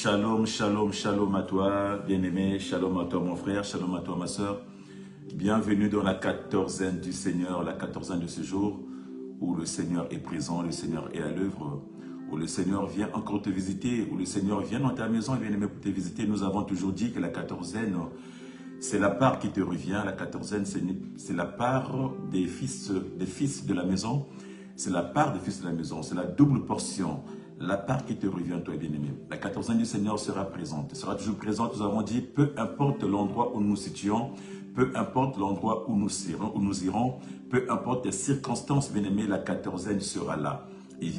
Shalom, shalom, shalom à toi, bien-aimé, shalom à toi mon frère, shalom à toi ma soeur. Bienvenue dans la quatorzaine du Seigneur, la quatorzaine de ce jour où le Seigneur est présent, le Seigneur est à l'œuvre, où le Seigneur vient encore te visiter, où le Seigneur vient dans ta maison, bien-aimé, pour te visiter. Nous avons toujours dit que la quatorzaine, c'est la part qui te revient. La quatorzaine, c'est la part des fils de la maison. C'est la part des fils de la maison, c'est la double portion. La part qui te revient, toi, bien-aimé. La quatorzaine du Seigneur sera présente. Sera toujours présente, nous avons dit, peu importe l'endroit où nous nous situons, peu importe l'endroit où nous irons, peu importe les circonstances, bien-aimé, la quatorzaine sera là. Elle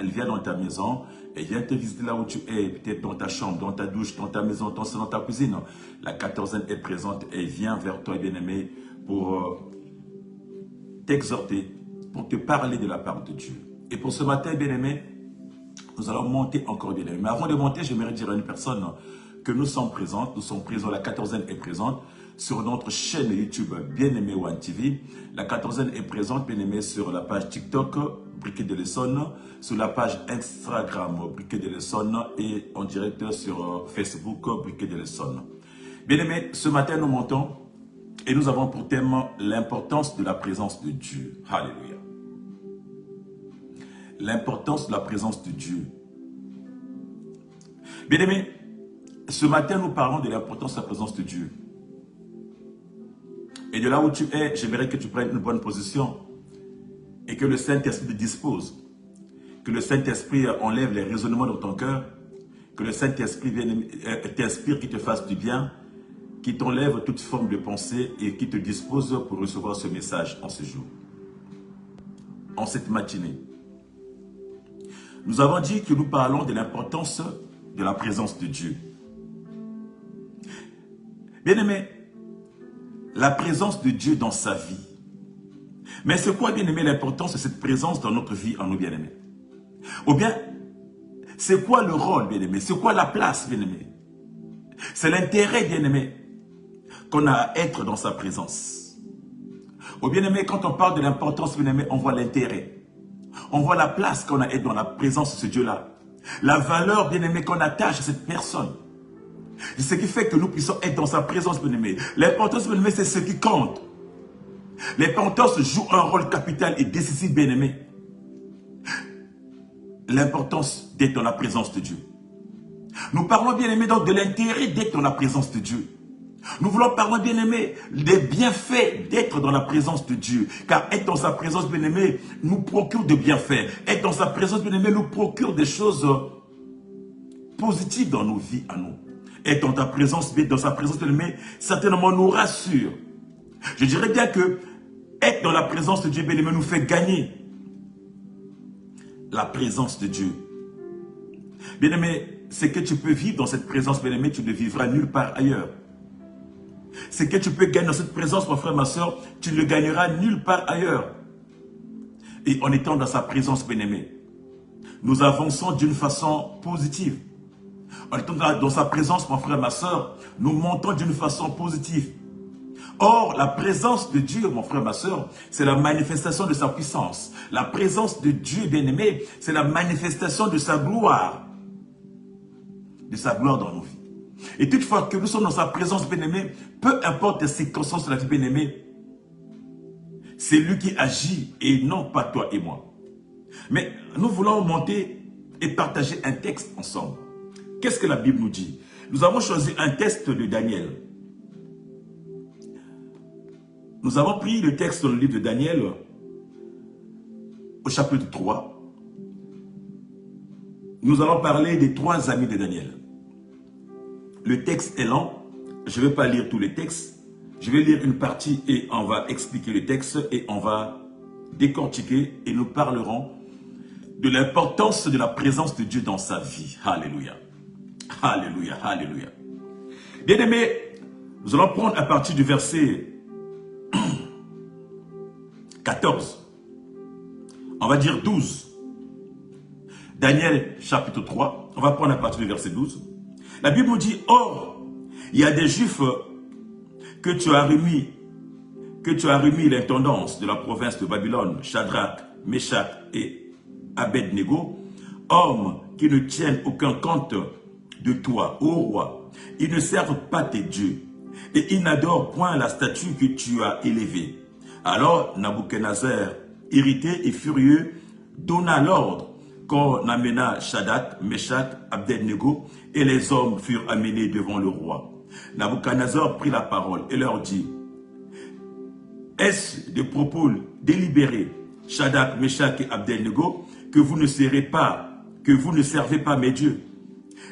vient dans ta maison, elle vient te visiter là où tu es, peut-être dans ta chambre, dans ta douche, dans ta maison, dans ta cuisine. La quatorzaine est présente, elle vient vers toi, bien-aimé, pour t'exhorter, pour te parler de la part de Dieu. Et pour ce matin, bien-aimé, nous allons monter encore, bien-aimé. Mais avant de monter, j'aimerais dire à une personne que nous sommes présents, la quatorzaine est présente sur notre chaîne YouTube Bien-Aimé One TV. La quatorzaine est présente, bien-aimé, sur la page TikTok, Briquet de l'Essonne, sur la page Instagram, Briquet de l'Essonne, et en direct sur Facebook, Briquet de l'Essonne. Bien-aimé, ce matin, nous montons et nous avons pour thème l'importance de la présence de Dieu. Alléluia. L'importance de la présence de Dieu. Bien-aimé, ce matin, nous parlons de l'importance de la présence de Dieu. Et de là où tu es, j'aimerais que tu prennes une bonne position et que le Saint-Esprit te dispose. Que le Saint-Esprit enlève les raisonnements dans ton cœur. Que le Saint-Esprit t'inspire, qui te fasse du bien, qui t'enlève toute forme de pensée et qui te dispose pour recevoir ce message en ce jour. En cette matinée. Nous avons dit que nous parlons de l'importance de la présence de Dieu. Bien-aimé, la présence de Dieu dans sa vie. Mais c'est quoi, bien-aimé, l'importance de cette présence dans notre vie en nous, bien-aimés? Ou bien, c'est quoi le rôle, bien-aimé? C'est quoi la place, bien-aimé? C'est l'intérêt, bien-aimé, qu'on a à être dans sa présence. Ou bien-aimé, quand on parle de l'importance, bien-aimé, on voit l'intérêt. On voit la place qu'on a à être dans la présence de ce Dieu-là. La valeur, bien-aimé, qu'on attache à cette personne. C'est ce qui fait que nous puissions être dans sa présence, bien-aimé. L'importance, bien-aimé, c'est ce qui compte. L'importance joue un rôle capital et décisif, bien-aimé. L'importance d'être dans la présence de Dieu. Nous parlons, bien-aimé, donc de l'intérêt d'être dans la présence de Dieu. Nous voulons parler, bien-aimé, des bienfaits d'être dans la présence de Dieu. Car être dans sa présence, bien-aimé, nous procure de bienfaits. Être dans sa présence, bien-aimé, nous procure des choses positives dans nos vies à nous. Être dans ta présence, dans sa présence, bien-aimé, certainement nous rassure. Je dirais bien que être dans la présence de Dieu, bien-aimé, nous fait gagner la présence de Dieu. Bien-aimé, c'est que tu peux vivre dans cette présence, bien-aimé, tu ne vivras nulle part ailleurs. C'est que tu peux gagner dans cette présence, mon frère, ma soeur, tu ne le gagneras nulle part ailleurs. Et en étant dans sa présence, bien-aimé, nous avançons d'une façon positive. En étant dans sa présence, mon frère, ma soeur, nous montons d'une façon positive. Or, la présence de Dieu, mon frère, ma soeur, c'est la manifestation de sa puissance. La présence de Dieu, bien-aimé, c'est la manifestation de sa gloire. De sa gloire dans nos vies. Et toutefois que nous sommes dans sa présence, bien-aimé, peu importe les circonstances de la vie, bien-aimé, c'est lui qui agit et non pas toi et moi. Mais nous voulons monter et partager un texte ensemble. Qu'est-ce que la Bible nous dit? Nous avons choisi un texte de Daniel. Nous avons pris le texte dans le livre de Daniel au chapitre 3. Nous allons parler des 3 amis de Daniel. Le texte est lent, je ne vais pas lire tous les textes, je vais lire une partie et on va expliquer le texte et on va décortiquer et nous parlerons de l'importance de la présence de Dieu dans sa vie. Alléluia. Alléluia, alléluia. Bien-aimés, nous allons prendre à partir du verset 14, on va dire 12. Daniel chapitre 3, on va prendre à partir du verset 12. La Bible nous dit, or, il y a des Juifs que tu as remis l'intendance de la province de Babylone, Shadrach, Meshach et Abednego, hommes qui ne tiennent aucun compte de toi, ô roi. Ils ne servent pas tes dieux, et ils n'adorent point la statue que tu as élevée. Alors Nabuchodonosor, irrité et furieux, donna l'ordre qu'on amena Shadrach, Meshach, Abednego, et les hommes furent amenés devant le roi. Nabuchodonosor prit la parole et leur dit: est-ce de propos délibérés, Shadrach, Meshach et Abednego, que vous ne servez pas mes dieux,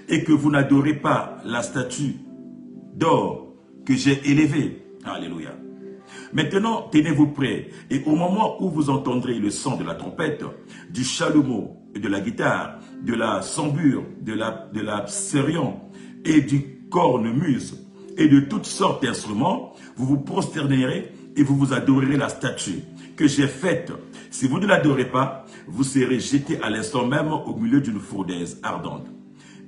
et que vous n'adorez pas la statue d'or que j'ai élevée? Alléluia. Maintenant, tenez-vous prêts, et au moment où vous entendrez le son de la trompette, du chalumeau, et de la guitare, de la sambure, de la psarion, et du cornemuse, et de toutes sortes d'instruments, vous vous prosternerez et vous vous adorerez la statue que j'ai faite. Si vous ne l'adorez pas, vous serez jetés à l'instant même au milieu d'une fournaise ardente.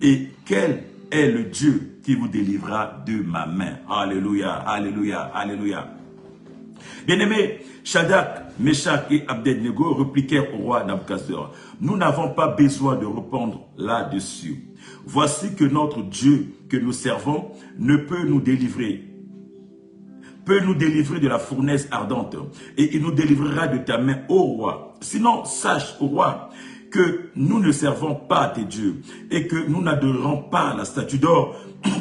Et quel est le Dieu qui vous délivrera de ma main? Alléluia, alléluia, alléluia. Bien-aimés, Shadrach, Meshach et Abednego répliquèrent au roi Nabuchodonosor: nous n'avons pas besoin de répondre là-dessus. Voici que notre Dieu que nous servons ne peut nous délivrer de la fournaise ardente, et il nous délivrera de ta main, ô roi. Sinon, sache, ô roi, que nous ne servons pas tes dieux, et que nous n'adorerons pas la statue d'or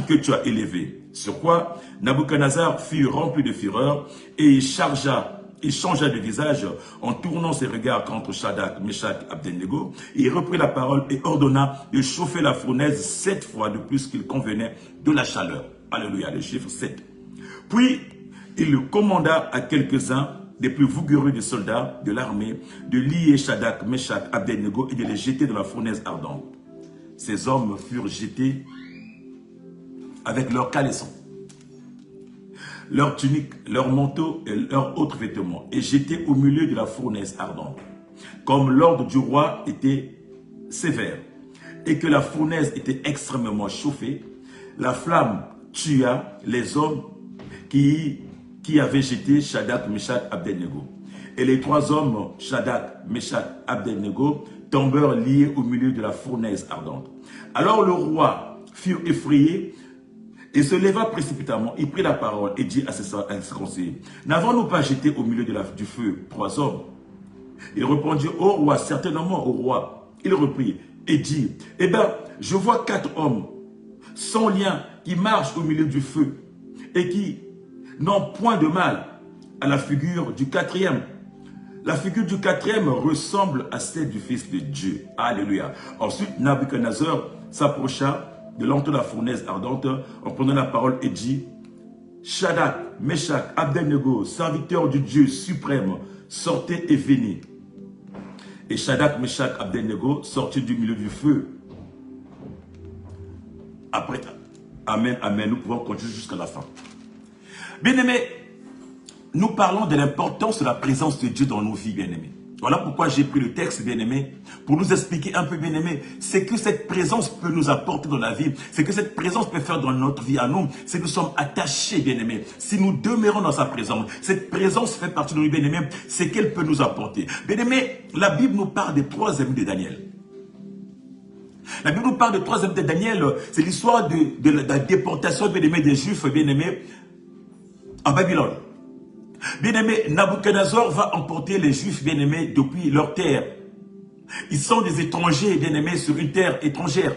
que tu as élevée. Sur quoi Nabuchodonosor fut rempli de fureur, et il changea de visage en tournant ses regards contre Shadrach, Meshach, Abednego. Il reprit la parole et ordonna de chauffer la fournaise 7 fois de plus qu'il convenait de la chaleur. Alléluia, le chiffre 7. Puis, il commanda à quelques-uns des plus vigoureux des soldats de l'armée de lier Shadrach, Meshach, Abednego et de les jeter dans la fournaise ardente. Ces hommes furent jetés avec leurs caleçons, leurs tuniques, leurs manteaux et leurs autres vêtements, et jetés au milieu de la fournaise ardente. Comme l'ordre du roi était sévère et que la fournaise était extrêmement chauffée, la flamme tua les hommes qui avaient jeté Shadrach, Meshach, Abednego. Et les 3 hommes, Shadrach, Meshach, Abednego, tombèrent liés au milieu de la fournaise ardente. Alors le roi fut effrayé et se leva précipitamment. Il prit la parole et dit à ses conseillers: n'avons-nous pas jeté au milieu du feu 3 hommes? Il répondit: ô roi, certainement, ô roi. Il reprit et dit: eh bien, je vois 4 hommes sans lien qui marchent au milieu du feu et qui n'ont point de mal à la figure du 4e. La figure du 4e ressemble à celle du Fils de Dieu. Alléluia. Ensuite, Nabuchodonosor s'approcha de l'entour de la fournaise ardente en prenant la parole et dit: Shadrach, Meshach, Abednego, serviteurs du Dieu suprême, sortez et venez. Et Shadrach, Meshach, Abednego sortirent du milieu du feu. Après, amen, amen, nous pouvons continuer jusqu'à la fin. Bien-aimés, nous parlons de l'importance de la présence de Dieu dans nos vies, bien-aimés. Voilà pourquoi j'ai pris le texte, bien-aimé, pour nous expliquer un peu, bien-aimé, ce que cette présence peut nous apporter dans la vie, ce que cette présence peut faire dans notre vie à nous, c'est que nous sommes attachés, bien-aimé. Si nous demeurons dans sa présence, cette présence fait partie de nous, bien-aimé, c'est qu'elle peut nous apporter. Bien-aimé, la Bible nous parle des 3 amis de Daniel. La Bible nous parle des 3 amis de Daniel, c'est l'histoire de la déportation, bien-aimé, des Juifs, bien-aimé, en Babylone. Bien-aimé, Nabuchodonosor va emporter les Juifs, bien-aimés, depuis leur terre. Ils sont des étrangers, bien-aimés, sur une terre étrangère.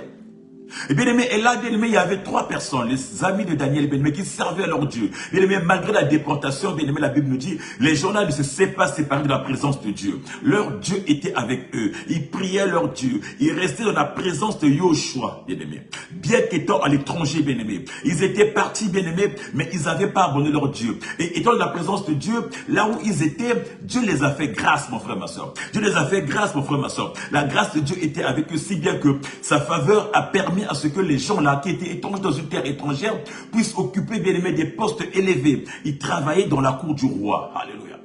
Et bien aimé, et là, bien aimé, il y avait 3 personnes, les amis de Daniel, bien aimé, qui servaient à leur Dieu. Bien aimé, malgré la déportation, bien aimé, la Bible nous dit, les gens là ne se sont pas séparés de la présence de Dieu. Leur Dieu était avec eux. Ils priaient leur Dieu. Ils restaient dans la présence de Yoshua, bien aimé. Bien qu'étant à l'étranger, bien aimé. Ils étaient partis, bien aimé, mais ils n'avaient pas abandonné leur Dieu. Et étant dans la présence de Dieu, là où ils étaient, Dieu les a fait grâce, mon frère, ma soeur. Dieu les a fait grâce, mon frère, ma soeur. La grâce de Dieu était avec eux, si bien que sa faveur a permis à ce que les gens là qui étaient étrangers dans une terre étrangère puissent occuper, bien aimé, des postes élevés. Ils travaillaient dans la cour du roi. Alléluia.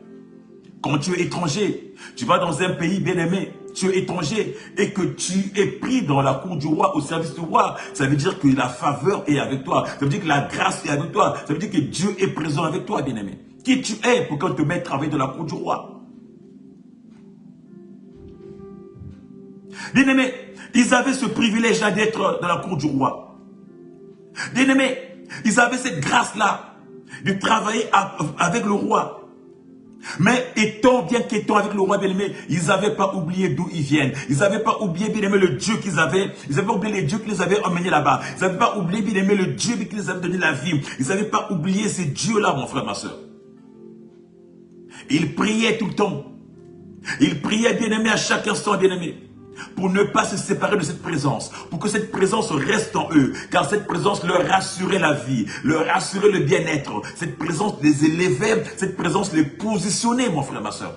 Quand tu es étranger, tu vas dans un pays, bien aimé, tu es étranger et que tu es pris dans la cour du roi, au service du roi, ça veut dire que la faveur est avec toi. Ça veut dire que la grâce est avec toi. Ça veut dire que Dieu est présent avec toi, bien aimé. Qui tu es pour qu'on te mette à travailler dans la cour du roi? Bien aimé, ils avaient ce privilège d'être dans la cour du roi. Bien-aimés, ils avaient cette grâce-là de travailler avec le roi. Mais bien qu'étant avec le roi bien-aimé, ils n'avaient pas oublié d'où ils viennent. Ils n'avaient pas oublié bien-aimé le Dieu qu'ils avaient. Ils n'avaient pas oublié les dieux qui les avaient emmenés là-bas. Ils n'avaient pas oublié bien-aimé le Dieu qui les avait donné la vie. Ils n'avaient pas oublié ces dieux-là, mon frère, ma soeur. Ils priaient tout le temps. Ils priaient bien-aimé à chaque instant, bien-aimé, pour ne pas se séparer de cette présence, pour que cette présence reste en eux, car cette présence leur assurait la vie, leur assurait le bien-être, cette présence les élevait, cette présence les positionnait, mon frère, ma soeur.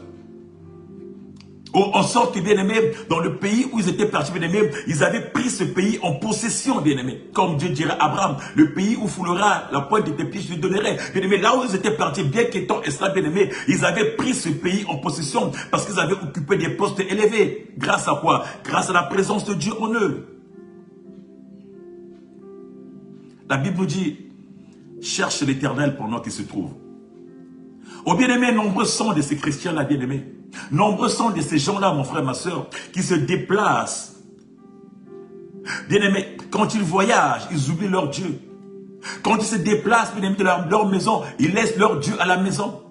En sorte que, bien-aimés, dans le pays où ils étaient partis, bien-aimés, ils avaient pris ce pays en possession, bien-aimés. Comme Dieu dirait à Abraham, le pays où foulera la pointe de tes pieds, je lui donnerai. Bien-aimés, là où ils étaient partis, bien qu'étant esclaves, bien-aimés, ils avaient pris ce pays en possession parce qu'ils avaient occupé des postes élevés. Grâce à quoi? Grâce à la présence de Dieu en eux. La Bible nous dit, cherche l'Éternel pendant qu'il se trouve. Oh bien-aimés, nombreux sont de ces chrétiens-là, bien-aimés. Nombreux sont de ces gens-là, mon frère, ma soeur, qui se déplacent. Bien-aimés, quand ils voyagent, ils oublient leur Dieu. Quand ils se déplacent, bien-aimés, de leur maison, ils laissent leur Dieu à la maison.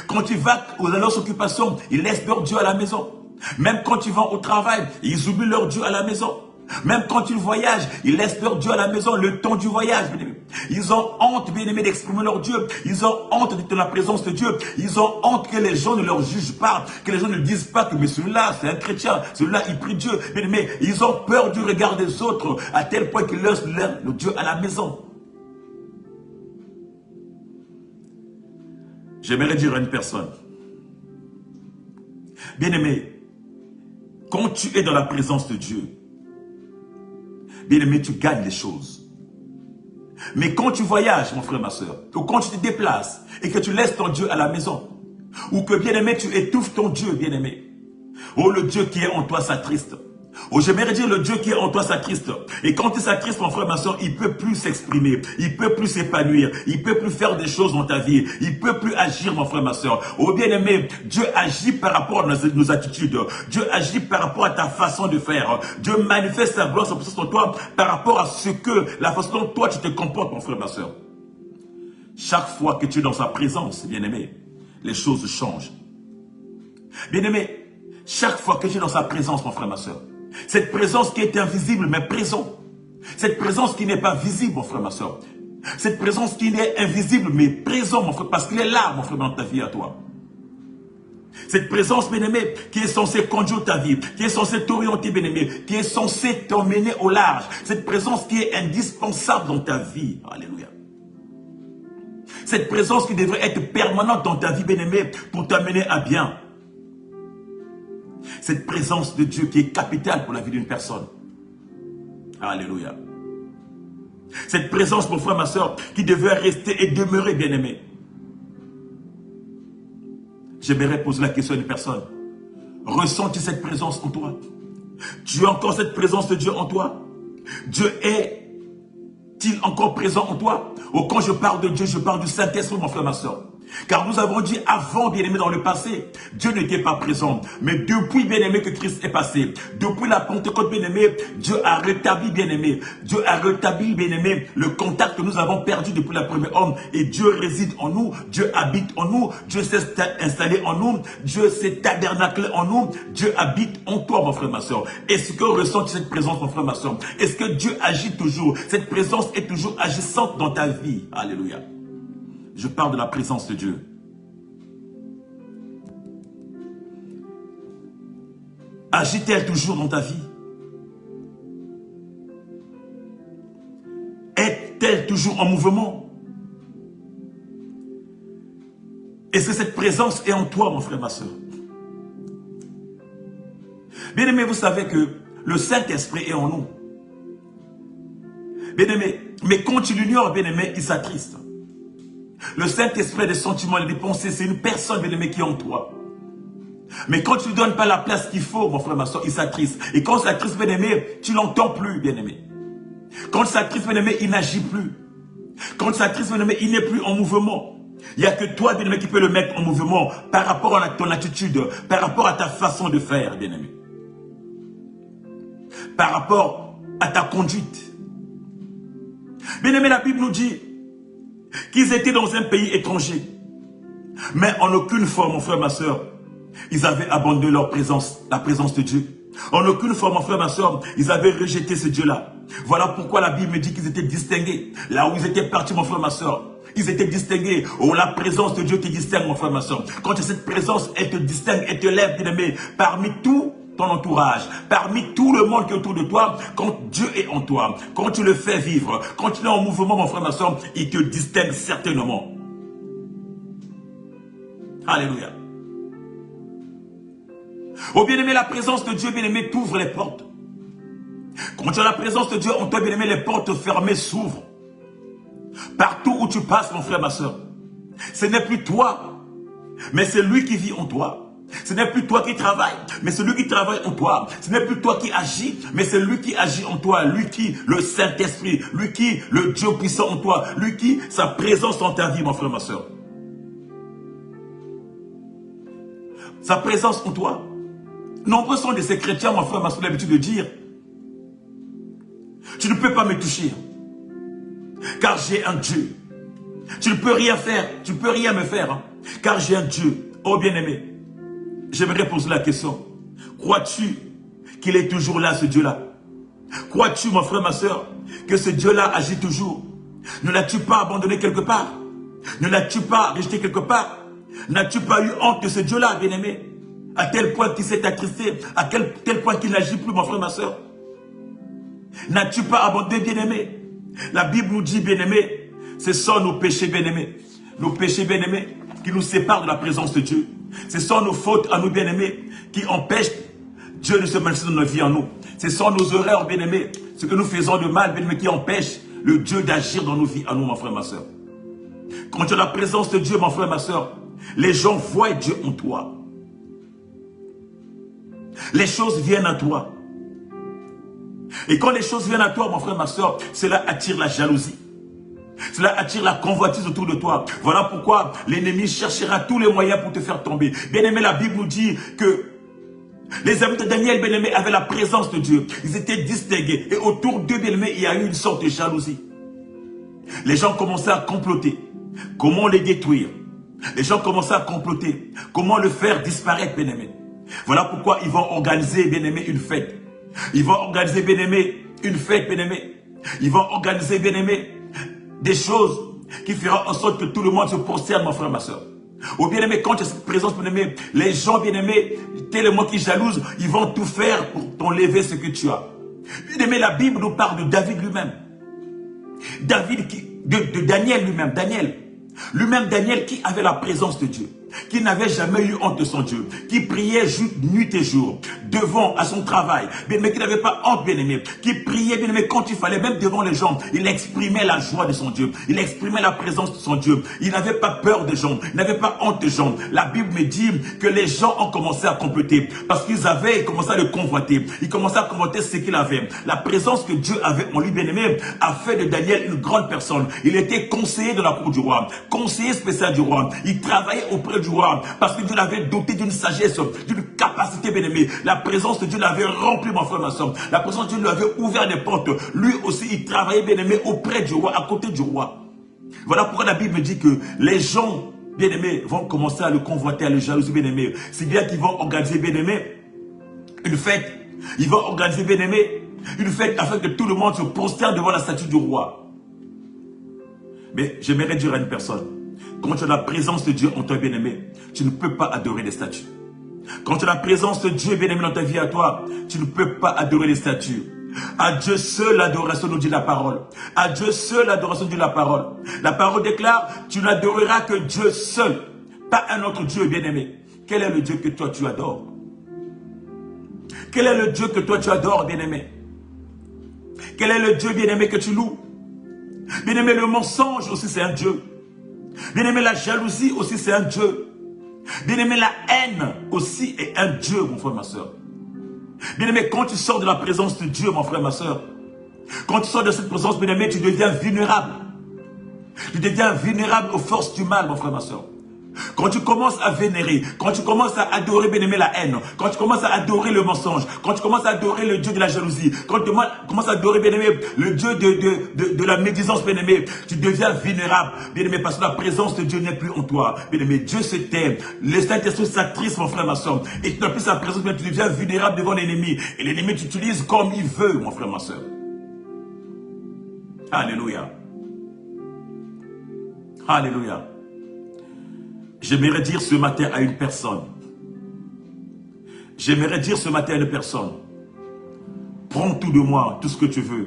Quand ils vont à leurs occupations, ils laissent leur Dieu à la maison. Même quand ils vont au travail, ils oublient leur Dieu à la maison. Même quand ils voyagent, ils laissent leur Dieu à la maison le temps du voyage, bien-aimés. Ils ont honte, bien-aimés, d'exprimer leur Dieu. Ils ont honte d'être dans la présence de Dieu. Ils ont honte que les gens ne leur jugent pas, que les gens ne disent pas que mais celui-là, c'est un chrétien, celui-là, il prie Dieu. Bien-aimés, ils ont peur du regard des autres, à tel point qu'ils laissent le Dieu à la maison. J'aimerais dire à une personne, bien-aimé, quand tu es dans la présence de Dieu, bien-aimé, tu gagnes les choses. Mais quand tu voyages, mon frère, ma soeur, ou quand tu te déplaces et que tu laisses ton Dieu à la maison, ou que, bien-aimé, tu étouffes ton Dieu, bien-aimé, oh, le Dieu qui est en toi s'attriste. Oh, j'aimerais dire le Dieu qui est en toi s'attriste. Et quand il s'attriste, mon frère, ma soeur, il ne peut plus s'exprimer, il ne peut plus s'épanouir, il ne peut plus faire des choses dans ta vie, il ne peut plus agir, mon frère, ma soeur. Oh bien-aimé, Dieu agit par rapport à nos attitudes, Dieu agit par rapport à ta façon de faire, Dieu manifeste sa gloire, sa puissance en toi par rapport à ce que, la façon dont toi tu te comportes, mon frère, ma soeur. Chaque fois que tu es dans sa présence, bien-aimé, les choses changent. Bien-aimé, chaque fois que tu es dans sa présence, mon frère, ma soeur, cette présence qui est invisible mais présente. Cette présence qui n'est pas visible, mon frère, ma soeur. Cette présence qui est invisible mais présente, mon frère, parce qu'il est là, mon frère, dans ta vie à toi. Cette présence, bien-aimé, qui est censée conduire ta vie, qui est censée t'orienter, bien-aimé, qui est censée t'emmener au large. Cette présence qui est indispensable dans ta vie. Alléluia. Cette présence qui devrait être permanente dans ta vie, bien-aimé, pour t'amener à bien. Cette présence de Dieu qui est capitale pour la vie d'une personne. Alléluia. Cette présence, mon frère, ma soeur, qui devait rester et demeurer, bien-aimé. J'aimerais poser la question à une personne. Ressens-tu cette présence en toi? Tu as encore cette présence de Dieu en toi? Dieu est-il encore présent en toi? Ou quand je parle de Dieu, je parle du Saint-Esprit, mon frère, ma soeur. Car nous avons dit avant, bien-aimé, dans le passé, Dieu n'était pas présent. Mais depuis, bien-aimé, que Christ est passé, depuis la Pentecôte, bien-aimé, Dieu a rétabli, bien-aimé, Dieu a rétabli, bien-aimé, le contact que nous avons perdu depuis la première homme. Et Dieu réside en nous, Dieu habite en nous, Dieu s'est installé en nous, Dieu s'est tabernaclé en nous, Dieu habite en toi, mon frère, ma soeur. Est-ce que ressens cette présence, mon frère, ma soeur? Est-ce que Dieu agit toujours? Cette présence est toujours agissante dans ta vie. Alléluia. Je parle de la présence de Dieu. Agit-elle toujours dans ta vie? Est-elle toujours en mouvement? Est-ce que cette présence est en toi, mon frère, ma soeur? Bien-aimé, vous savez que le Saint-Esprit est en nous. Bien-aimé, mais quand tu l'ignores, bien-aimé, il s'attriste. Le Saint-Esprit des sentiments et des pensées, c'est une personne, bien-aimé, qui est en toi. Mais quand tu ne lui donnes pas la place qu'il faut, mon frère, ma soeur, il s'attriste. Et quand il s'attriste, bien-aimé, tu ne l'entends plus, bien-aimé. Quand il s'attriste, bien-aimé, il n'agit plus. Quand il s'attriste, bien-aimé, il n'est plus en mouvement. Il n'y a que toi, bien-aimé, qui peux le mettre en mouvement par rapport à ton attitude, par rapport à ta façon de faire, bien-aimé. Par rapport à ta conduite. Bien-aimé, la Bible nous dit qu'ils étaient dans un pays étranger. Mais en aucune forme, mon frère, ma soeur, ils avaient abandonné leur présence, la présence de Dieu. En aucune forme, mon frère, ma soeur, ils avaient rejeté ce Dieu-là. Voilà pourquoi la Bible me dit qu'ils étaient distingués. Là où ils étaient partis, mon frère, ma soeur, ils étaient distingués. Oh, la présence de Dieu te distingue, mon frère, ma soeur. Quand cette présence, elle te distingue, elle te lève, bien-aimé, parmi tout ton entourage, parmi tout le monde qui est autour de toi, quand Dieu est en toi, quand tu le fais vivre, quand tu es en mouvement, mon frère, ma soeur, il te distingue certainement. Alléluia. Oh bien-aimé, la présence de Dieu, bien-aimé, t'ouvre les portes. Quand tu as la présence de Dieu en toi, bien-aimé, les portes fermées s'ouvrent. Partout où tu passes, mon frère, ma soeur, ce n'est plus toi, mais c'est lui qui vit en toi. Ce n'est plus toi qui travaille, mais c'est lui qui travaille en toi. Ce n'est plus toi qui agis, mais c'est lui qui agit en toi. Lui qui, le Saint-Esprit, lui qui, le Dieu puissant en toi. Lui qui, sa présence dans ta vie, mon frère, ma soeur. Sa présence en toi. Nombreux sont de ces chrétiens, mon frère, ma soeur, l'habitude de dire, tu ne peux pas me toucher, car j'ai un Dieu. Tu ne peux rien faire, tu ne peux rien me faire, car j'ai un Dieu. Oh bien-aimé, j'aimerais poser la question. Crois-tu qu'il est toujours là, ce Dieu-là? Crois-tu, mon frère, ma soeur, que ce Dieu-là agit toujours? Ne l'as-tu pas abandonné quelque part? Ne l'as-tu pas rejeté quelque part? N'as-tu pas eu honte de ce Dieu-là, bien-aimé? À tel point qu'il s'est attristé, à tel point qu'il n'agit plus, mon frère, ma soeur. N'as-tu pas abandonné, bien-aimé? La Bible nous dit, bien-aimé, ce sont nos péchés, bien-aimés. Nos péchés, bien-aimés, qui nous séparent de la présence de Dieu. Ce sont nos fautes à nous, bien-aimés, qui empêchent Dieu de se manifester dans nos vies en nous. Ce sont nos erreurs, bien-aimés, ce que nous faisons de mal, bien-aimés, qui empêchent le Dieu d'agir dans nos vies à nous, mon frère, ma soeur. Quand tu as la présence de Dieu, mon frère, ma soeur, les gens voient Dieu en toi. Les choses viennent à toi. Et quand les choses viennent à toi, mon frère, ma soeur, cela attire la jalousie. Cela attire la convoitise autour de toi. Voilà pourquoi l'ennemi cherchera tous les moyens pour te faire tomber. Bien-aimé, la Bible nous dit que les amis de Daniel, bien-aimé, avaient la présence de Dieu. Ils étaient distingués. Et autour d'eux, bien-aimé, il y a eu une sorte de jalousie. Les gens commençaient à comploter. Comment les détruire? Les gens commençaient à comploter. Comment le faire disparaître, bien-aimé? Voilà pourquoi ils vont organiser, bien-aimé, une fête. Ils vont organiser, bien-aimé, une fête, bien-aimé. Ils vont organiser, bien-aimé, des choses qui feront en sorte que tout le monde se prosterne, mon frère, ma soeur. Ou bien-aimé, quand tu as cette présence, bien-aimé, les gens, bien-aimé, tellement qui jalousent, ils vont tout faire pour t'enlever ce que tu as. Bien-aimé, la Bible nous parle de David lui-même. David, de Daniel lui-même, Daniel. Lui-même, Daniel, qui avait la présence de Dieu, qui n'avait jamais eu honte de son Dieu, qui priait nuit et jour, devant, à son travail, mais qui n'avait pas honte, bien-aimé, qui priait, bien-aimé, quand il fallait, même devant les gens, il exprimait la joie de son Dieu, il exprimait la présence de son Dieu, il n'avait pas peur des gens, il n'avait pas honte des gens. La Bible me dit que les gens ont commencé à comploter, parce qu'ils avaient commencé à le convoiter, ils commençaient à convoiter ce qu'il avait. La présence que Dieu avait en lui, bien-aimé, a fait de Daniel une grande personne. Il était conseiller de la cour du roi, conseiller spécial du roi, il travaillait auprès du roi, parce que Dieu l'avait doté d'une sagesse, d'une capacité, bien-aimée. La présence de Dieu l'avait rempli, mon frère, ma soeur. La présence de Dieu lui avait ouvert des portes. Lui aussi, il travaillait, bien-aimé, auprès du roi, à côté du roi. Voilà pourquoi la Bible me dit que les gens, bien-aimés, vont commencer à le convoiter, à le jalouser, bien-aimé. C'est bien qu'ils vont organiser, bien-aimé, une fête. Ils vont organiser, bien-aimé, une fête afin que tout le monde se prosterne devant la statue du roi. Mais j'aimerais dire à une personne, quand tu as la présence de Dieu en toi, bien-aimé, tu ne peux pas adorer les statues. Quand tu as la présence de Dieu, bien-aimé, dans ta vie à toi, tu ne peux pas adorer les statues. À Dieu seul l'adoration, nous dit la parole. À Dieu seul l'adoration, nous dit la parole. La parole déclare, tu n'adoreras que Dieu seul, pas un autre Dieu, bien-aimé. Quel est le Dieu que toi tu adores? Quel est le Dieu que toi tu adores, bien-aimé? Quel est le Dieu, bien-aimé, que tu loues? Bien-aimé, le mensonge aussi, c'est un Dieu. Bien-aimé, la jalousie aussi, c'est un Dieu. Bien-aimé, la haine aussi est un Dieu, mon frère, ma soeur. Bien-aimé, quand tu sors de la présence de Dieu, mon frère, ma soeur, quand tu sors de cette présence, bien-aimé, tu deviens vulnérable. Tu deviens vulnérable aux forces du mal, mon frère, ma soeur. Quand tu commences à vénérer, quand tu commences à adorer, bien-aimé, la haine, quand tu commences à adorer le mensonge, quand tu commences à adorer le Dieu de la jalousie, quand tu commences à adorer, bien-aimé, le Dieu de la médisance, bien-aimé, tu deviens vulnérable, bien-aimé, parce que la présence de Dieu n'est plus en toi. Bien-aimé, Dieu se tait, le Saint-Esprit s'attriste, mon frère, ma soeur, et tu n'as plus sa présence, mais tu deviens vulnérable devant l'ennemi, et l'ennemi t'utilise comme il veut, mon frère, ma soeur. Alléluia. Alléluia. J'aimerais dire ce matin à une personne. J'aimerais dire ce matin à une personne. Prends tout de moi, tout ce que tu veux.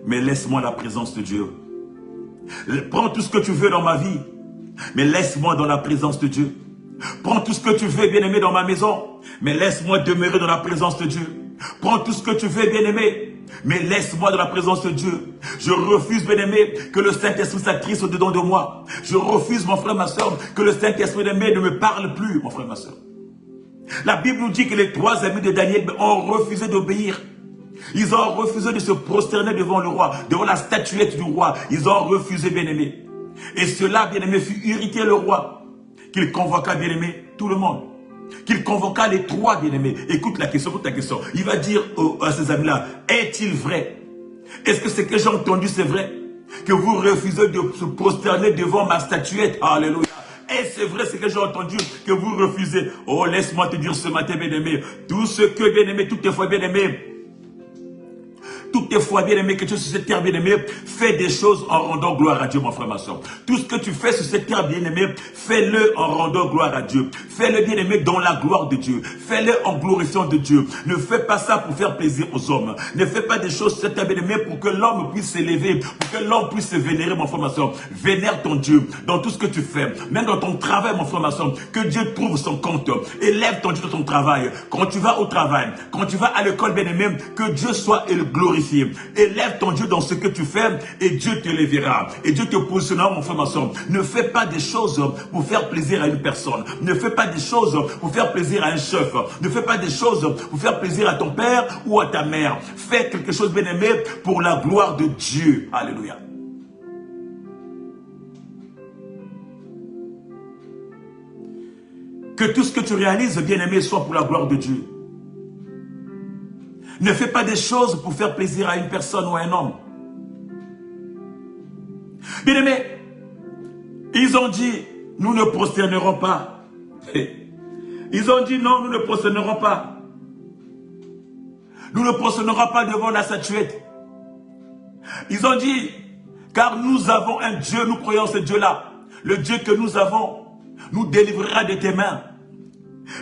Mais laisse-moi la présence de Dieu. Prends tout ce que tu veux dans ma vie. Mais laisse-moi dans la présence de Dieu. Prends tout ce que tu veux, bien-aimé, dans ma maison. Mais laisse-moi demeurer dans la présence de Dieu. Prends tout ce que tu veux, bien-aimé. Mais laisse-moi dans la présence de Dieu. Je refuse, bien-aimé, que le Saint-Esprit s'attriste au-dedans de moi. Je refuse, mon frère, ma soeur, que le Saint-Esprit, bien-aimé, ne me parle plus, mon frère, ma soeur. La Bible nous dit que les 3 amis de Daniel ont refusé d'obéir. Ils ont refusé de se prosterner devant le roi, devant la statuette du roi. Ils ont refusé, bien-aimé. Et cela, bien-aimé, fit irriter le roi, qu'il convoqua, bien-aimé, tout le monde. Qu'il convoqua les 3 bien-aimés. Écoute la question, écoute la question. Il va dire à ces amis-là, est-il vrai? Est-ce que ce que j'ai entendu, c'est vrai? Que vous refusez de se prosterner devant ma statuette? Alléluia. Et c'est vrai ce que j'ai entendu, que vous refusez. Oh, laisse-moi te dire ce matin, bien-aimé, tout ce que, bien-aimé, toutes tes fois, bien-aimé, toutes tes fois, bien-aimé, que tu es sur cette terre, bien-aimé, fais des choses en rendant gloire à Dieu, mon frère, ma soeur. Tout ce que tu fais sur cette terre, bien-aimé, fais-le en rendant gloire à Dieu. Fais-le, bien-aimé, dans la gloire de Dieu. Fais-le en glorifiant de Dieu. Ne fais pas ça pour faire plaisir aux hommes. Ne fais pas des choses sur cette terre, bien-aimé, pour que l'homme puisse s'élever, pour que l'homme puisse se vénérer, mon frère, ma soeur. Vénère ton Dieu dans tout ce que tu fais, même dans ton travail, mon frère, ma soeur. Que Dieu trouve son compte. Élève ton Dieu dans ton travail. Quand tu vas au travail, quand tu vas à l'école, bien-aimé, que Dieu soit glorifié. Élève ton Dieu dans ce que tu fais et Dieu te lèvera. Et Dieu te positionnera, mon frère, ma soeur. Ne fais pas des choses pour faire plaisir à une personne. Ne fais pas des choses pour faire plaisir à un chef. Ne fais pas des choses pour faire plaisir à ton père ou à ta mère. Fais quelque chose, bien-aimé, pour la gloire de Dieu. Alléluia. Que tout ce que tu réalises, bien-aimé, soit pour la gloire de Dieu. Ne fais pas des choses pour faire plaisir à une personne ou à un homme. Bien-aimés, ils ont dit, nous ne prosternerons pas. Ils ont dit, non, nous ne prosternerons pas. Nous ne prosternerons pas devant la statuette. Ils ont dit, car nous avons un Dieu, nous croyons ce Dieu-là. Le Dieu que nous avons nous délivrera de tes mains.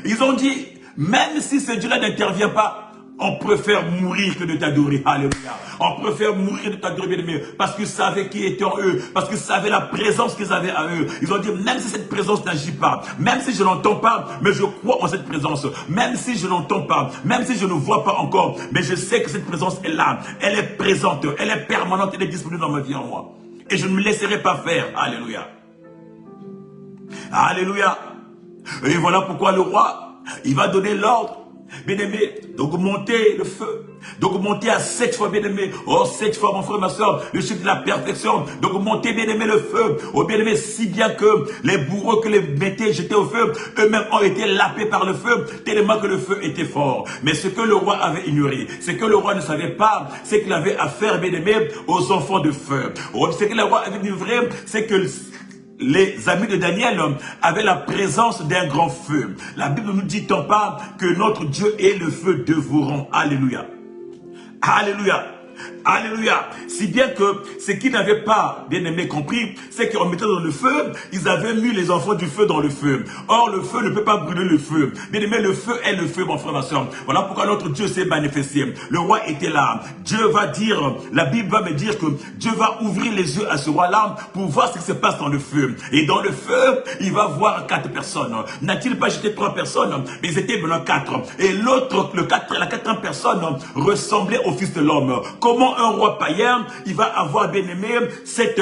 Ils ont dit, même si ce Dieu-là n'intervient pas, on préfère mourir que de t'adorer. Alléluia. On préfère mourir de t'adorer, bien-aimé, parce qu'ils savaient qui était en eux, parce qu'ils savaient la présence qu'ils avaient à eux. Ils ont dit, même si cette présence n'agit pas, même si je n'entends pas, mais je crois en cette présence, même si je n'entends pas, même si je ne vois pas encore, mais je sais que cette présence est là, elle est présente, elle est permanente, elle est disponible dans ma vie, en moi. Et je ne me laisserai pas faire. Alléluia. Alléluia. Et voilà pourquoi le roi, il va donner l'ordre, bien-aimé, d'augmenter le feu, d'augmenter à 7 fois, bien-aimé, oh 7 fois, mon frère, ma soeur, le chiffre de la perfection, d'augmenter, bien-aimé, le feu, oh bien-aimé, si bien que les bourreaux que les mettaient, jetés au feu, eux-mêmes ont été lapés par le feu, tellement que le feu était fort. Mais ce que le roi avait ignoré, ce que le roi ne savait pas, c'est qu'il avait affaire, bien-aimé, aux enfants de feu. Oh, ce que le roi avait ignoré, c'est que les amis de Daniel avaient la présence d'un grand feu. La Bible nous dit tant pas que notre Dieu est le feu dévorant. Alléluia. Alléluia. Alléluia. Si bien que ce qu'ils n'avaient pas, bien aimé, compris, c'est qu'en mettant dans le feu, ils avaient mis les enfants du feu dans le feu. Or, le feu ne peut pas brûler le feu. Bien aimé, le feu est le feu, mon frère, ma soeur. Voilà pourquoi notre Dieu s'est manifesté. Le roi était là. Dieu va dire, la Bible va me dire que Dieu va ouvrir les yeux à ce roi-là pour voir ce qui se passe dans le feu. Et dans le feu, il va voir 4 personnes. N'a-t-il pas jeté 3 personnes? Mais ils étaient maintenant 4. Et l'autre, la 4e personne ressemblait au Fils de l'homme. comment un roi païen, il va avoir, bien aimé, cette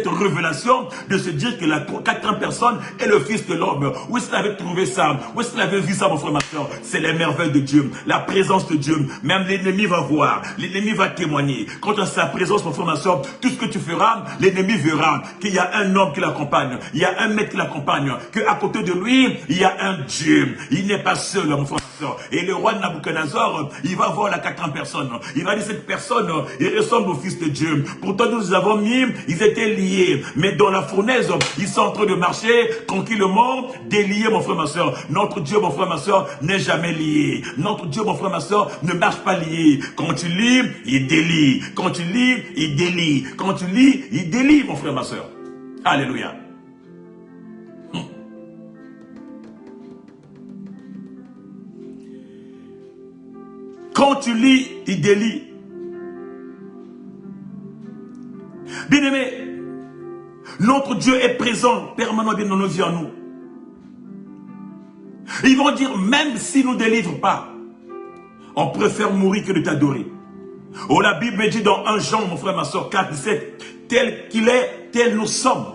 révélation de se dire que la quatrième personne est le Fils de l'homme. Où est-ce qu'il avait trouvé ça? Où est-ce qu'il avait vu ça, mon frère, ma soeur? C'est les merveilles de Dieu, la présence de Dieu. Même l'ennemi va voir, l'ennemi va témoigner. Quand tu as sa présence, mon frère, ma soeur, tout ce que tu feras, l'ennemi verra qu'il y a un homme qui l'accompagne, il y a un maître qui l'accompagne, qu'à côté de lui, il y a un Dieu. Il n'est pas seul, mon frère, ma soeur. Et le roi de Nabuchodonosor, il va voir la quatrième personne. Il va dire, cette personne, il ressemble au Fils de Dieu. Pourtant, nous les avons mis, ils étaient liés. Mais dans la fournaise, ils sont en train de marcher tranquillement, déliés, mon frère, ma soeur. Notre Dieu, mon frère, ma soeur, n'est jamais lié. Notre Dieu, mon frère, ma soeur, ne marche pas lié. Quand tu lis, il délie. Quand tu lis, il délie. Quand tu lis, il délie, mon frère, ma soeur. Alléluia. Quand tu lis, il délie. Bien-aimé, notre Dieu est présent, permanent dans nos vies en nous. Ils vont dire, même s'il ne nous délivre pas, on préfère mourir que de t'adorer. Oh, la Bible me dit dans 1 Jean, mon frère, ma soeur, 4, 17, tel qu'il est, tel nous sommes.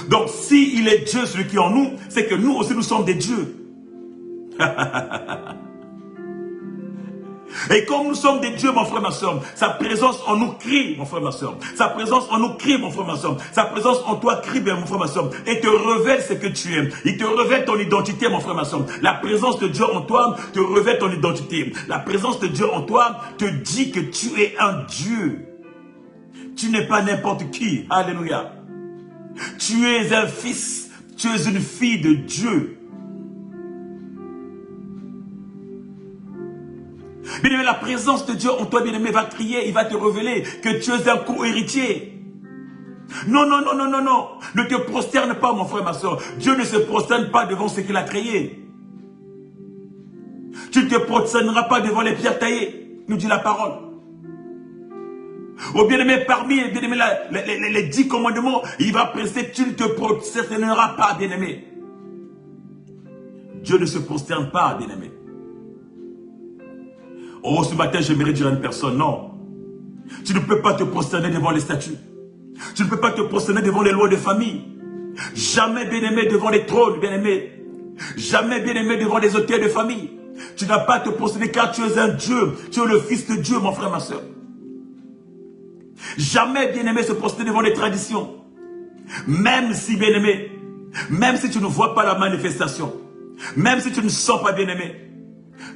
Donc, s'il est Dieu, celui qui est en nous, c'est que nous aussi, nous sommes des dieux. Et comme nous sommes des dieux, mon frère, ma soeur, sa présence en nous crie, mon frère, ma soeur. Sa présence en nous crie, mon frère, ma soeur. Sa présence en toi crie, bien, mon frère, ma soeur. Et te révèle ce que tu es. Il te révèle ton identité, mon frère, ma soeur. La présence de Dieu en toi te révèle ton identité. La présence de Dieu en toi te dit que tu es un Dieu. Tu n'es pas n'importe qui. Alléluia. Tu es un fils. Tu es une fille de Dieu. Bien-aimé, la présence de Dieu en toi, bien-aimé, va crier, il va te révéler que tu es un co-héritier. Non, non, non, non, non, non. Ne te prosterne pas, mon frère, ma soeur. Dieu ne se prosterne pas devant ce qu'il a créé. Tu ne te prosterneras pas devant les pierres taillées, nous dit la parole. Oh, bien-aimé, parmi bien-aimé, les 10 commandements, il va presser, tu ne te prosterneras pas, bien-aimé. Dieu ne se prosterne pas, bien-aimé. Oh, ce matin, j'aimerais dire à une personne, non. Tu ne peux pas te prosterner devant les statues. Tu ne peux pas te prosterner devant les lois de famille. Jamais, bien-aimé, devant les trônes, bien-aimé. Jamais, bien-aimé, devant les autels de famille. Tu n'as pas à te prosterner car tu es un Dieu. Tu es le Fils de Dieu, mon frère, ma soeur. Jamais, bien-aimé, se prosterner devant les traditions. Même si, bien-aimé, même si tu ne vois pas la manifestation, même si tu ne sens pas, bien-aimé,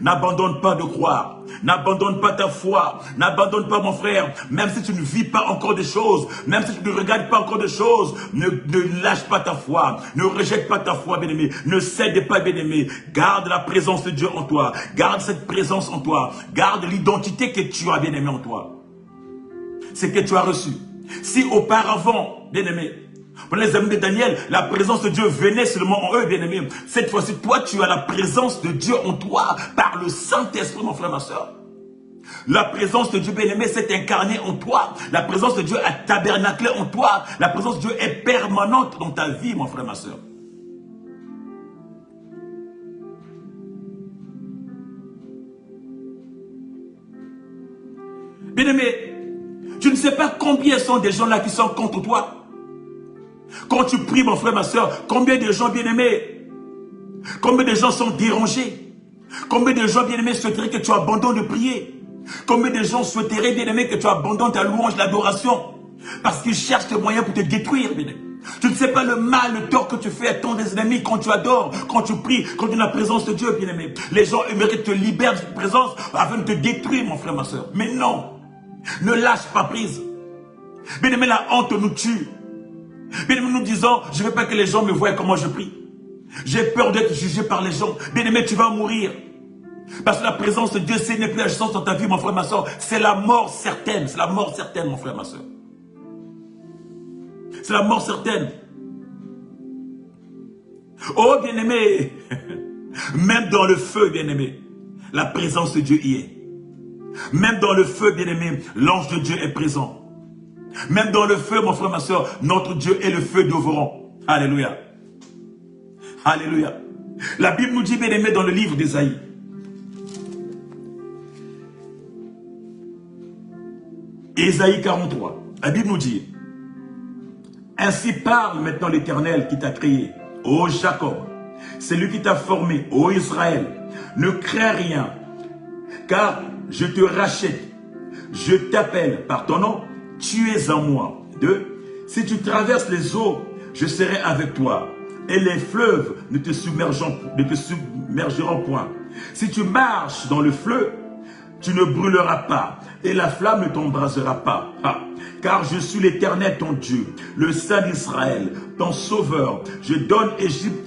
n'abandonne pas de croire. N'abandonne pas ta foi. N'abandonne pas, mon frère. Même si tu ne vis pas encore des choses. Même si tu ne regardes pas encore des choses. Ne lâche pas ta foi. Ne rejette pas ta foi, bien-aimé. Ne cède pas, bien-aimé. Garde la présence de Dieu en toi. Garde cette présence en toi. Garde l'identité que tu as, bien-aimé, en toi. C'est que tu as reçu. Si auparavant, bien-aimé, pendant les amis de Daniel, la présence de Dieu venait seulement en eux, bien-aimés. Cette fois-ci, toi, tu as la présence de Dieu en toi par le Saint-Esprit, mon frère, ma soeur. La présence de Dieu, bien-aimé, s'est incarnée en toi. La présence de Dieu a tabernaclé en toi. La présence de Dieu est permanente dans ta vie, mon frère, ma soeur. Bien-aimé, tu ne sais pas combien sont des gens là qui sont contre toi. Quand tu pries, mon frère, ma soeur, combien de gens bien-aimés, combien de gens sont dérangés, combien de gens bien-aimés souhaiteraient que tu abandonnes de prier, combien de gens souhaiteraient bien-aimés que tu abandonnes ta louange, l'adoration, parce qu'ils cherchent des moyens pour te détruire, bien-aimé. Tu ne sais pas le mal, le tort que tu fais à ton ennemis quand tu adores, quand tu pries, quand tu es dans la présence de Dieu, bien-aimé. Les gens aimeraient te libérer de cette présence afin de te détruire, mon frère, ma soeur. Mais non, ne lâche pas prise. Bien-aimé, la honte nous tue. Bien-aimé, nous disons, je ne veux pas que les gens me voient comment je prie. J'ai peur d'être jugé par les gens. Bien-aimé, tu vas mourir. Parce que la présence de Dieu, ce n'est plus la chance dans ta vie, mon frère, ma soeur. C'est la mort certaine. C'est la mort certaine, mon frère, ma soeur. C'est la mort certaine. Oh, bien-aimé. Même dans le feu, bien-aimé, la présence de Dieu y est. Même dans le feu, bien-aimé, l'ange de Dieu est présent. Même dans le feu, mon frère, ma soeur, notre Dieu est le feu dévorant. Alléluia. Alléluia. La Bible nous dit, bien aimé, dans le livre d'Ésaïe. Ésaïe 43, la Bible nous dit, ainsi parle maintenant l'Éternel qui t'a créé, ô Jacob, c'est lui qui t'a formé, ô Israël, ne crains rien, car je te rachète, je t'appelle par ton nom, tu es en moi. 2. Si tu traverses les eaux, je serai avec toi, et les fleuves ne te submergeront point. Si tu marches dans le fleuve, tu ne brûleras pas, et la flamme ne t'embrasera pas. Car je suis l'Éternel ton Dieu, le Saint d'Israël, ton sauveur. Je donne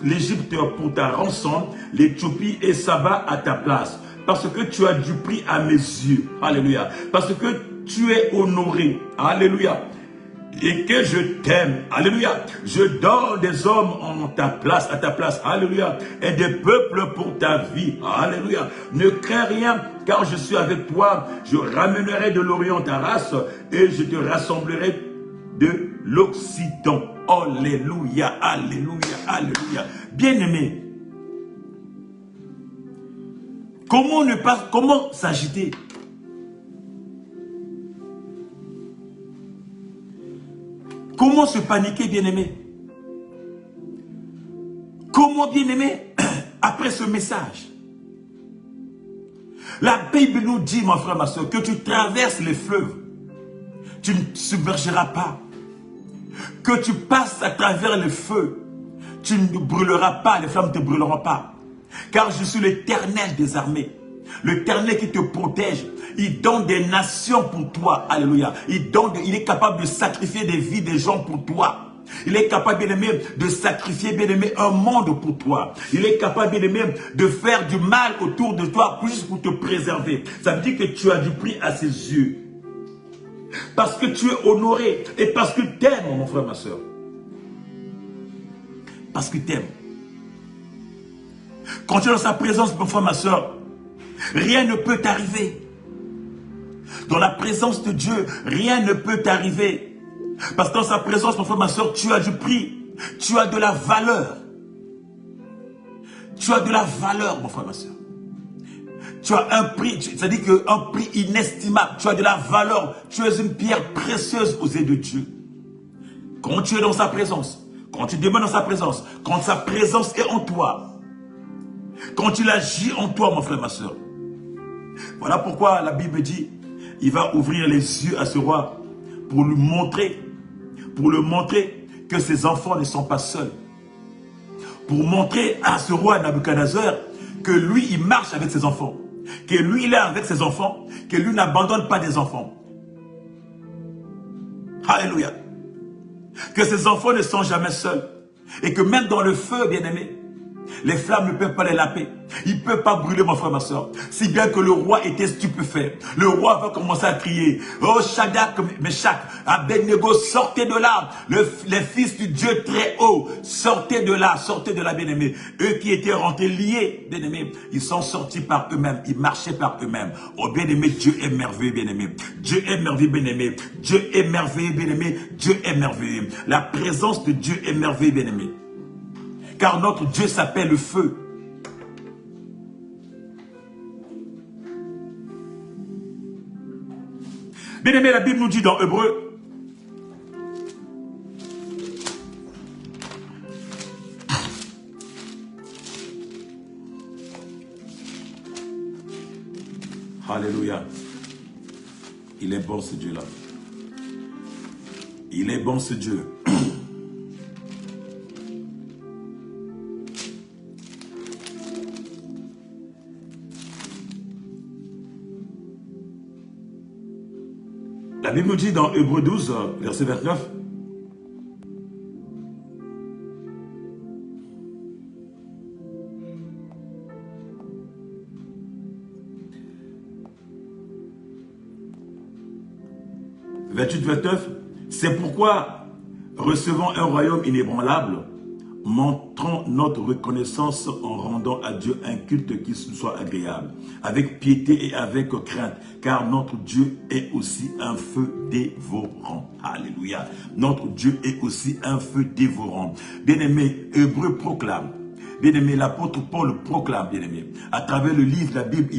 l'Égypte pour ta rançon, l'Éthiopie et Saba à ta place. Parce que tu as du prix à mes yeux. Alléluia. Parce que tu es honoré. Alléluia. Et que je t'aime. Alléluia. Je donne des hommes à ta place. Alléluia. Et des peuples pour ta vie. Alléluia. Ne crains rien, car je suis avec toi. Je ramènerai de l'Orient ta race et je te rassemblerai de l'Occident. Alléluia. Alléluia. Alléluia. Bien-aimé, comment s'agiter? Comment se paniquer, bien-aimé? Comment, bien-aimé, après ce message? La Bible nous dit, mon frère, ma soeur, que tu traverses les fleuves, tu ne submergeras pas. Que tu passes à travers le feu, tu ne brûleras pas, les flammes ne te brûleront pas. Car je suis l'Éternel des armées, l'Éternel qui te protège. Il donne des nations pour toi. Alléluia. Il est capable de sacrifier des vies des gens pour toi. Il est capable, bien-aimé, de sacrifier, bien-aimé, un monde pour toi. Il est capable, bien-aimé, de faire du mal autour de toi juste pour te préserver. Ça veut dire que tu as du prix à ses yeux. Parce que tu es honoré et parce que tu aimes, mon frère, ma soeur. Parce que tu aimes. Quand tu es dans sa présence, mon frère, ma soeur, rien ne peut t'arriver. Dans la présence de Dieu, rien ne peut t'arriver. Parce que dans sa présence, mon frère, ma soeur, tu as du prix. Tu as de la valeur. Tu as de la valeur, mon frère, ma soeur. Tu as un prix, c'est-à-dire qu'un prix inestimable. Tu as de la valeur. Tu es une pierre précieuse aux yeux de Dieu. Quand tu es dans sa présence, quand tu demeures dans sa présence, quand sa présence est en toi, quand il agit en toi, mon frère, ma soeur. Voilà pourquoi la Bible dit, il va ouvrir les yeux à ce roi pour lui montrer, que ses enfants ne sont pas seuls. Pour montrer à ce roi Nabuchodonosor que lui, il marche avec ses enfants. Que lui, il est avec ses enfants. Que lui n'abandonne pas des enfants. Alléluia. Que ses enfants ne sont jamais seuls. Et que même dans le feu, bien-aimé, les flammes ne peuvent pas les laper. Il ne peut pas brûler, mon frère, ma soeur. Si bien que le roi était stupéfait. Le roi va commencer à crier. Oh, Shadrach, Meshach, Abednego, sortez de là. Les fils du Dieu très haut, sortez de là, bien-aimés. Eux qui étaient rentrés liés, bien-aimés, ils sont sortis par eux-mêmes. Ils marchaient par eux-mêmes. Oh, bien-aimé, Dieu est merveilleux, bien-aimé. Dieu est merveilleux, bien-aimé. Dieu est merveilleux, bien-aimé. Dieu est merveilleux. La présence de Dieu est merveilleuse, bien-aimé. Car notre Dieu s'appelle le feu. Bien aimé, la Bible nous dit dans Hébreu, alléluia. Il est bon ce Dieu-là. Il est bon ce Dieu. La Bible nous dit dans Hébreux 12, verset 29, « 28-29, c'est pourquoi, recevant un royaume inébranlable, montrons notre reconnaissance en rendant à Dieu un culte qui soit agréable, avec piété et avec crainte, car notre Dieu est aussi un feu dévorant. » Alléluia. Notre Dieu est aussi un feu dévorant. Bien-aimé, Hébreu proclame Bien-aimé, l'apôtre Paul proclame, bien-aimé. À travers le livre, la Bible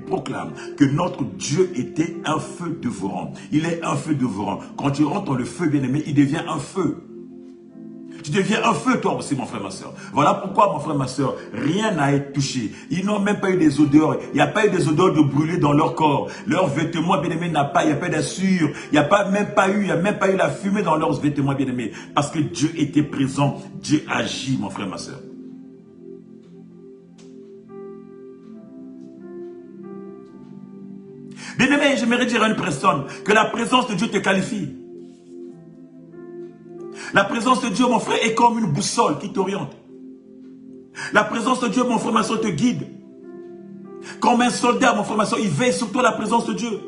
proclame que notre Dieu était un feu dévorant. Il est un feu dévorant. Quand tu rentres dans le feu, bien-aimé, il devient un feu. Tu deviens un feu, toi aussi, mon frère, ma soeur. Voilà pourquoi, mon frère, ma soeur, rien n'a été touché. Ils n'ont même pas eu des odeurs. Il n'y a pas eu des odeurs de brûlé dans leur corps. Leurs vêtements, bien-aimés, il n'y a pas d'assure. Il n'y a même pas eu la fumée dans leurs vêtements, bien-aimés. Parce que Dieu était présent. Dieu agit, mon frère, ma soeur. Bien-aimé, j'aimerais dire à une personne que la présence de Dieu te qualifie. La présence de Dieu, mon frère, est comme une boussole qui t'oriente. La présence de Dieu, mon frère, ma soeur, te guide. Comme un soldat, mon frère, ma soeur, il veille sur toi la présence de Dieu.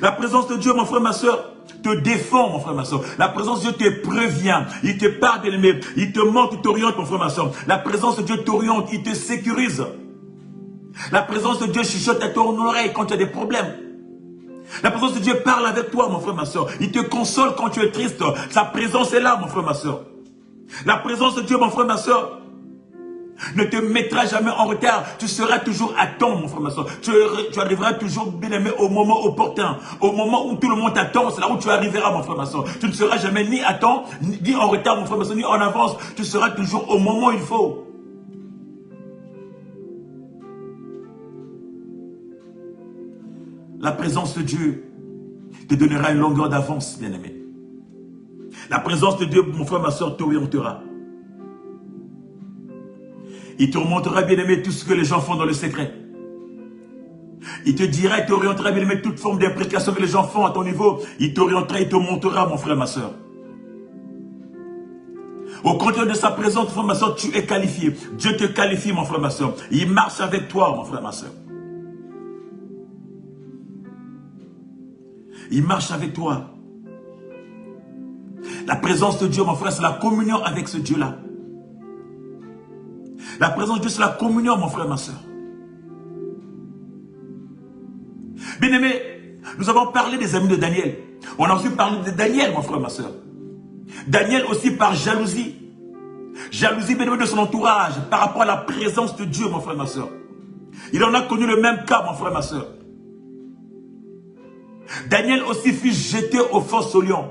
La présence de Dieu, mon frère, ma soeur, te défend, mon frère, ma soeur. La présence de Dieu te prévient. Il te parle, bien-aimé. Il te montre, il t'oriente, mon frère, ma soeur. La présence de Dieu t'oriente, il te sécurise. La présence de Dieu chuchote à ton oreille quand tu as des problèmes. La présence de Dieu parle avec toi, mon frère, ma soeur. Il te console quand tu es triste. Sa présence est là, mon frère, ma soeur. La présence de Dieu, mon frère, ma soeur, ne te mettra jamais en retard. Tu seras toujours à temps, mon frère, ma soeur. Tu arriveras toujours, bien aimé, au moment opportun. Au moment où tout le monde t'attend, c'est là où tu arriveras, mon frère, ma soeur. Tu ne seras jamais ni à temps, ni en retard, mon frère, ma soeur, ni en avance. Tu seras toujours au moment où il faut. La présence de Dieu te donnera une longueur d'avance, bien-aimé. La présence de Dieu, mon frère, ma soeur, t'orientera. Il te remontera, bien-aimé, tout ce que les gens font dans le secret. Il te dira, il t'orientera, bien-aimé, toute forme d'imprécation que les gens font à ton niveau. Il t'orientera, il te montrera, mon frère, ma soeur. Au contraire de sa présence, mon frère, ma soeur, tu es qualifié. Dieu te qualifie, mon frère, ma soeur. Il marche avec toi, mon frère, ma soeur. Il marche avec toi. La présence de Dieu, mon frère, c'est la communion avec ce Dieu-là. La présence de Dieu, c'est la communion, mon frère, ma soeur. Bien-aimé, nous avons parlé des amis de Daniel. On a aussi parlé de Daniel, mon frère, ma soeur. Daniel aussi par jalousie. Jalousie, bien-aimé, de son entourage par rapport à la présence de Dieu, mon frère, ma soeur. Il en a connu le même cas, mon frère, ma soeur. Daniel aussi fut jeté au fosse au lion.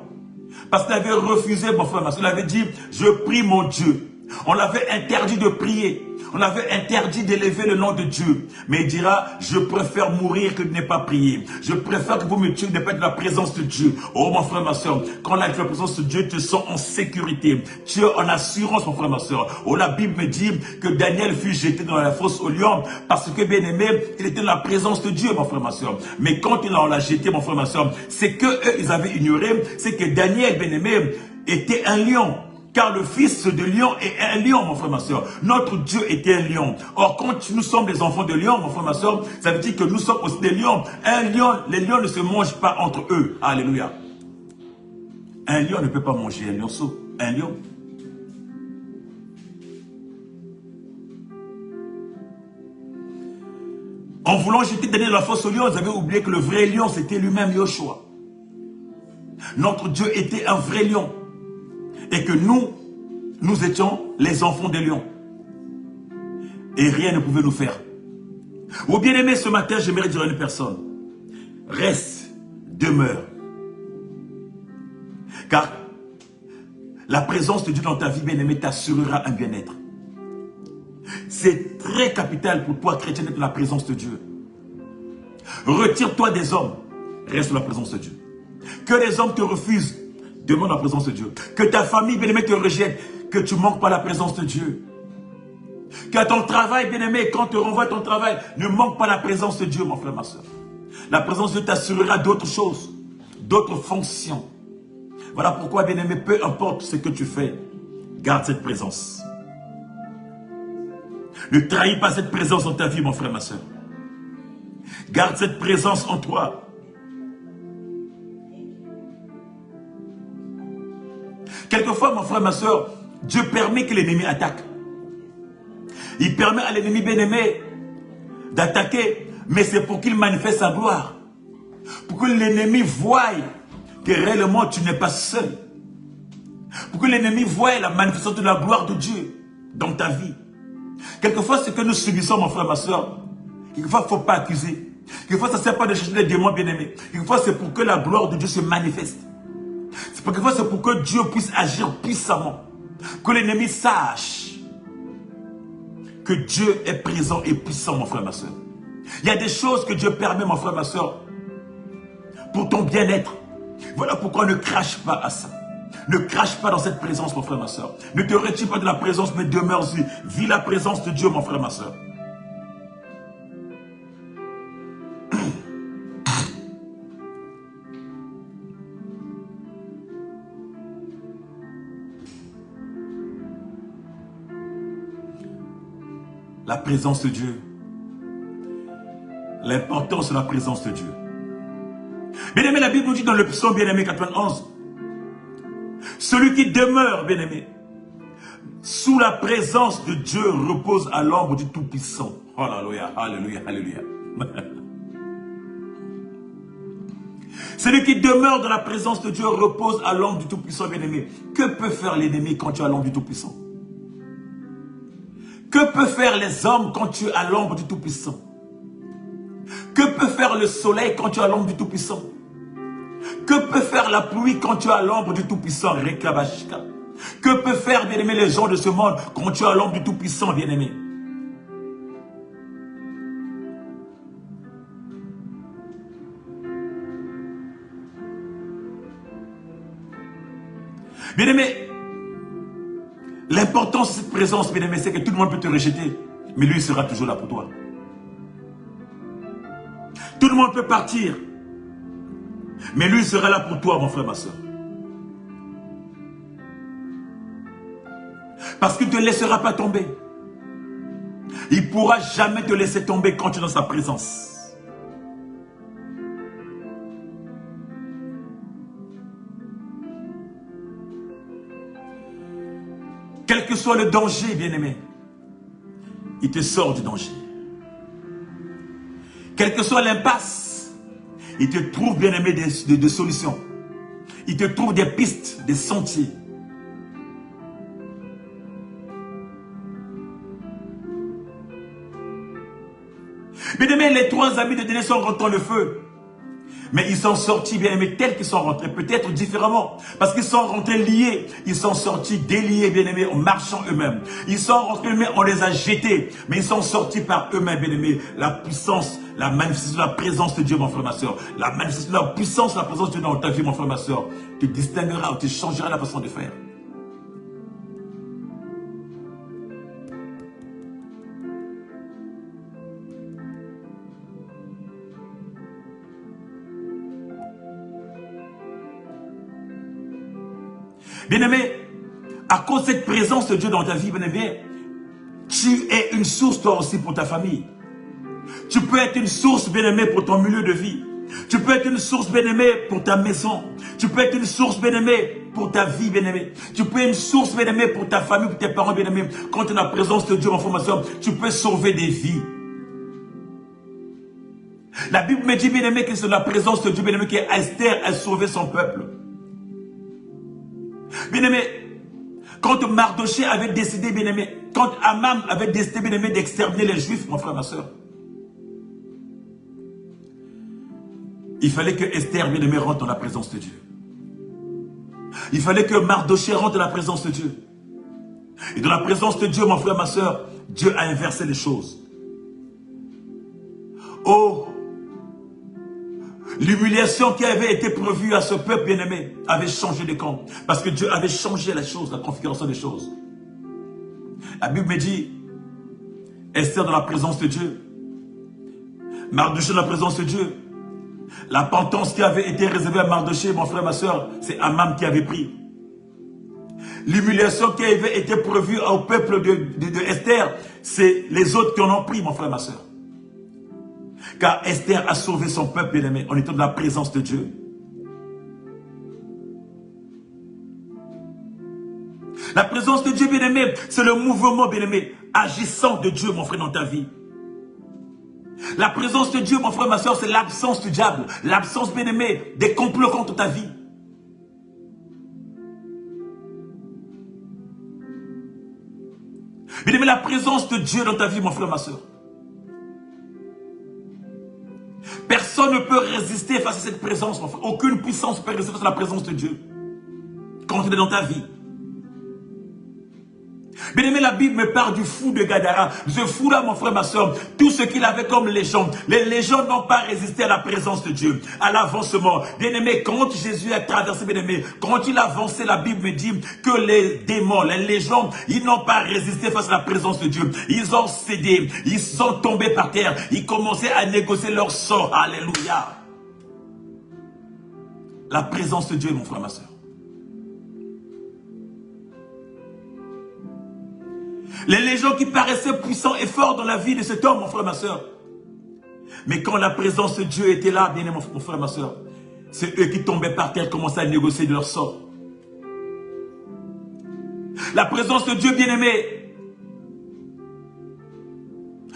Parce qu'il avait refusé, mon frère, ma soeur. Il avait dit, je prie mon Dieu. On l'avait interdit de prier. On avait interdit d'élever le nom de Dieu. Mais il dira, je préfère mourir que de ne pas prier. Je préfère que vous me tuiez de ne pas être dans la présence de Dieu. Oh mon frère, ma soeur, quand la présence de Dieu te sent en sécurité. Tu es en assurance, mon frère, ma soeur. Oh, la Bible me dit que Daniel fut jeté dans la fosse au lion. Parce que, bien aimé, il était dans la présence de Dieu, mon frère, ma soeur. Mais quand on l'a jeté, mon frère, ma soeur, c'est que eux, ils avaient ignoré. C'est que Daniel, bien aimé, était un lion. Car le fils de lion est un lion, mon frère, ma soeur. Notre Dieu était un lion. Or, quand nous sommes des enfants de lion, mon frère, ma soeur, ça veut dire que nous sommes aussi des lions. Un lion, les lions ne se mangent pas entre eux. Alléluia. Un lion ne peut pas manger un lionceau. Un lion. En voulant jeter Daniel dans la fosse au lion, ils avaient oublié que le vrai lion, c'était lui-même Yoshua. Notre Dieu était un vrai lion. Et que nous étions les enfants des lions. Et rien ne pouvait nous faire. Ou bien aimé, ce matin, j'aimerais dire à une personne, reste, demeure. Car la présence de Dieu dans ta vie, bien aimé, t'assurera un bien-être. C'est très capital pour toi, chrétien, d'être dans la présence de Dieu. Retire-toi des hommes, reste dans la présence de Dieu. Que les hommes te refusent, demande la présence de Dieu. Que ta famille, bien-aimée, te rejette. Que tu ne manques pas la présence de Dieu. Que ton travail, bien-aimé, quand tu renvoies ton travail, ne manque pas la présence de Dieu, mon frère, ma soeur. La présence de Dieu t'assurera d'autres choses, d'autres fonctions. Voilà pourquoi, bien-aimé, peu importe ce que tu fais, garde cette présence. Ne trahis pas cette présence dans ta vie, mon frère, ma soeur. Garde cette présence en toi. Quelquefois, mon frère, ma soeur, Dieu permet que l'ennemi attaque. Il permet à l'ennemi bien-aimé d'attaquer, mais c'est pour qu'il manifeste sa gloire. Pour que l'ennemi voie que réellement tu n'es pas seul. Pour que l'ennemi voie la manifestation de la gloire de Dieu. dans ta vie. Quelquefois, ce que nous subissons, mon frère, ma soeur, quelquefois, il ne faut pas accuser. Quelquefois, ça ne sert pas de chercher les démons, bien-aimés. Quelquefois, c'est pour que la gloire de Dieu se manifeste. Quelquefois, c'est pour que Dieu puisse agir puissamment. Que l'ennemi sache que Dieu est présent et puissant, mon frère, ma soeur. Il y a des choses que Dieu permet, mon frère, ma soeur, pour ton bien-être. Voilà pourquoi ne crache pas à ça. Ne crache pas dans cette présence, mon frère, ma soeur. Ne te retire pas de la présence, mais demeure-y. Vis la présence de Dieu, mon frère, ma soeur. La présence de Dieu. L'importance de la présence de Dieu. Bien-aimé, la Bible nous dit dans le psaume bien-aimé 91, celui qui demeure, bien-aimé, sous la présence de Dieu repose à l'ombre du Tout-Puissant. Alléluia, alléluia, alléluia. Celui qui demeure dans la présence de Dieu repose à l'ombre du Tout-Puissant, bien-aimé. Que peut faire l'ennemi quand tu es à l'ombre du Tout-Puissant? Que peut faire les hommes quand tu es à l'ombre du Tout-Puissant? Que peut faire le soleil quand tu es à l'ombre du Tout-Puissant? Que peut faire la pluie quand tu es à l'ombre du Tout-Puissant? Que peut faire, bien-aimé, les gens de ce monde quand tu es à l'ombre du Tout-Puissant, bien-aimé? Bien-aimé, l'importance de cette présence, bien-aimé, c'est que tout le monde peut te rejeter, mais lui, il sera toujours là pour toi. Tout le monde peut partir, mais lui, il sera là pour toi, mon frère, ma soeur. Parce qu'il ne te laissera pas tomber. Il ne pourra jamais te laisser tomber quand tu es dans sa présence. Quel que soit le danger, bien-aimé, il te sort du danger. Quelle que soit l'impasse, il te trouve, bien-aimé, des solutions. Il te trouve des pistes, des sentiers. Bien-aimé, les trois amis de Daniel sont rentrés dans le feu. Mais ils sont sortis, bien-aimés, tels qu'ils sont rentrés, peut-être différemment. Parce qu'ils sont rentrés liés. Ils sont sortis déliés, bien-aimés, en marchant eux-mêmes. Ils sont rentrés, mais on les a jetés. Mais ils sont sortis par eux-mêmes, bien-aimés. La puissance, la manifestation de la présence de Dieu, mon frère, ma soeur. La manifestation de la puissance, la présence de Dieu dans ta vie, mon frère, ma soeur. Te distinguera ou te changera la façon de faire. Bien-aimé, à cause de cette présence de Dieu dans ta vie, bien-aimé, tu es une source toi aussi pour ta famille. Tu peux être une source, bien-aimé, pour ton milieu de vie. Tu peux être une source, bien-aimé, pour ta maison. Tu peux être une source, bien-aimé, pour ta vie, bien-aimé. Tu peux être une source, bien-aimé, pour ta famille, pour tes parents, bien-aimé. Quand tu es dans la présence de Dieu, mon frère, ma soeur, tu peux sauver des vies. La Bible me dit, bien-aimé, que c'est la présence de Dieu, bien-aimé, qu'Esther a sauvé son peuple. Bien-aimé, quand Mardoché avait décidé, bien-aimé, quand Amam avait décidé, bien-aimé, d'exterminer les Juifs, mon frère, ma soeur, il fallait que Esther, bien-aimé, rentre dans la présence de Dieu. Il fallait que Mardoché rentre dans la présence de Dieu. Et dans la présence de Dieu, mon frère, ma soeur, Dieu a inversé les choses. Oh, l'humiliation qui avait été prévue à ce peuple bien-aimé avait changé de camp. Parce que Dieu avait changé la chose, la configuration des choses. La Bible me dit, Esther dans la présence de Dieu, Mardoché dans la présence de Dieu. La pentance qui avait été réservée à Mardoché, mon frère, ma soeur, c'est Amam qui avait pris. L'humiliation qui avait été prévue au peuple de Esther, c'est les autres qui en ont pris, mon frère, ma soeur. Car Esther a sauvé son peuple, bien-aimé, en étant dans la présence de Dieu. La présence de Dieu, bien-aimé, c'est le mouvement, bien-aimé, agissant de Dieu, mon frère, dans ta vie. La présence de Dieu, mon frère, ma soeur, c'est l'absence du diable. L'absence, bien-aimé, des complots contre ta vie. la présence de Dieu dans ta vie, mon frère, ma soeur. Personne ne peut résister face à cette présence, mon frère. Aucune puissance ne peut résister face à la présence de Dieu. Quand il est dans ta vie. Bien aimé, la Bible me parle du fou de Gadara. Ce fou-là, mon frère, ma soeur, tout ce qu'il avait comme légende. Les légendes n'ont pas résisté à la présence de Dieu, à l'avancement. Bien aimé, quand Jésus a traversé, bien aimé, quand il a avancé, la Bible me dit que les démons, les légendes, ils n'ont pas résisté face à la présence de Dieu. Ils ont cédé, ils sont tombés par terre, ils commençaient à négocier leur sort. Alléluia. La présence de Dieu, mon frère, ma soeur. Les légions qui paraissaient puissants et forts dans la vie de cet homme, mon frère, ma soeur. Mais quand la présence de Dieu était là, bien aimé, mon frère, ma soeur, c'est eux qui tombaient par terre, commençaient à négocier de leur sort. La présence de Dieu, bien aimé,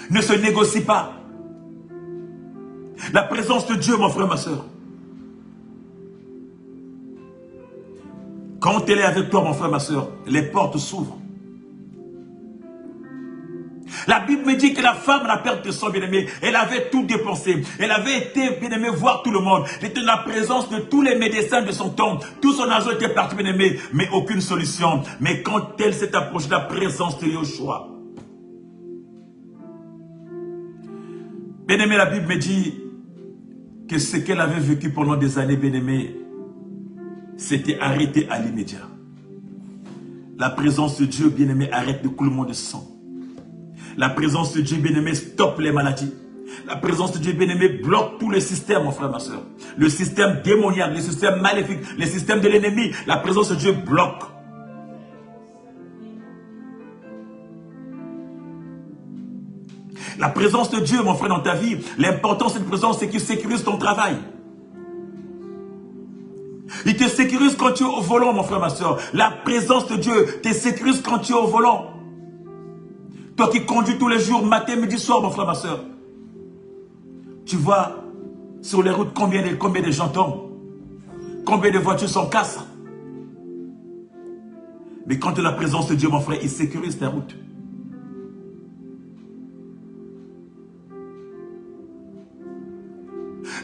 ne se négocie pas. La présence de Dieu, mon frère, ma soeur. Quand elle est avec toi, mon frère, ma soeur, les portes s'ouvrent. La Bible me dit que la femme, la perte de son bien-aimé, elle avait tout dépensé. Elle avait été, bien-aimé, voir tout le monde. Elle était dans la présence de tous les médecins de son temps. Tout son argent était parti, bien-aimé, mais aucune solution. Mais quand elle s'est approchée de la présence de Yoshua, bien-aimé, la Bible me dit que ce qu'elle avait vécu pendant des années, bien-aimé, s'était arrêté à l'immédiat. La présence de Dieu, bien-aimé, arrête le coulement de sang. La présence de Dieu, bien-aimé, stoppe les maladies. La présence de Dieu, bien-aimé, bloque tous les systèmes, mon frère, ma soeur. Le système démoniaque, le système maléfique, les systèmes de l'ennemi. La présence de Dieu bloque. La présence de Dieu, mon frère, dans ta vie, l'important de cette présence, c'est qu'il sécurise ton travail. Il te sécurise quand tu es au volant, mon frère, ma soeur. La présence de Dieu te sécurise quand tu es au volant. Toi qui conduis tous les jours, matin, midi, soir, mon frère, ma soeur. Tu vois sur les routes combien de gens tombent. Combien de voitures sont cassées. Mais quand tu as la présence de Dieu, mon frère, il sécurise ta route.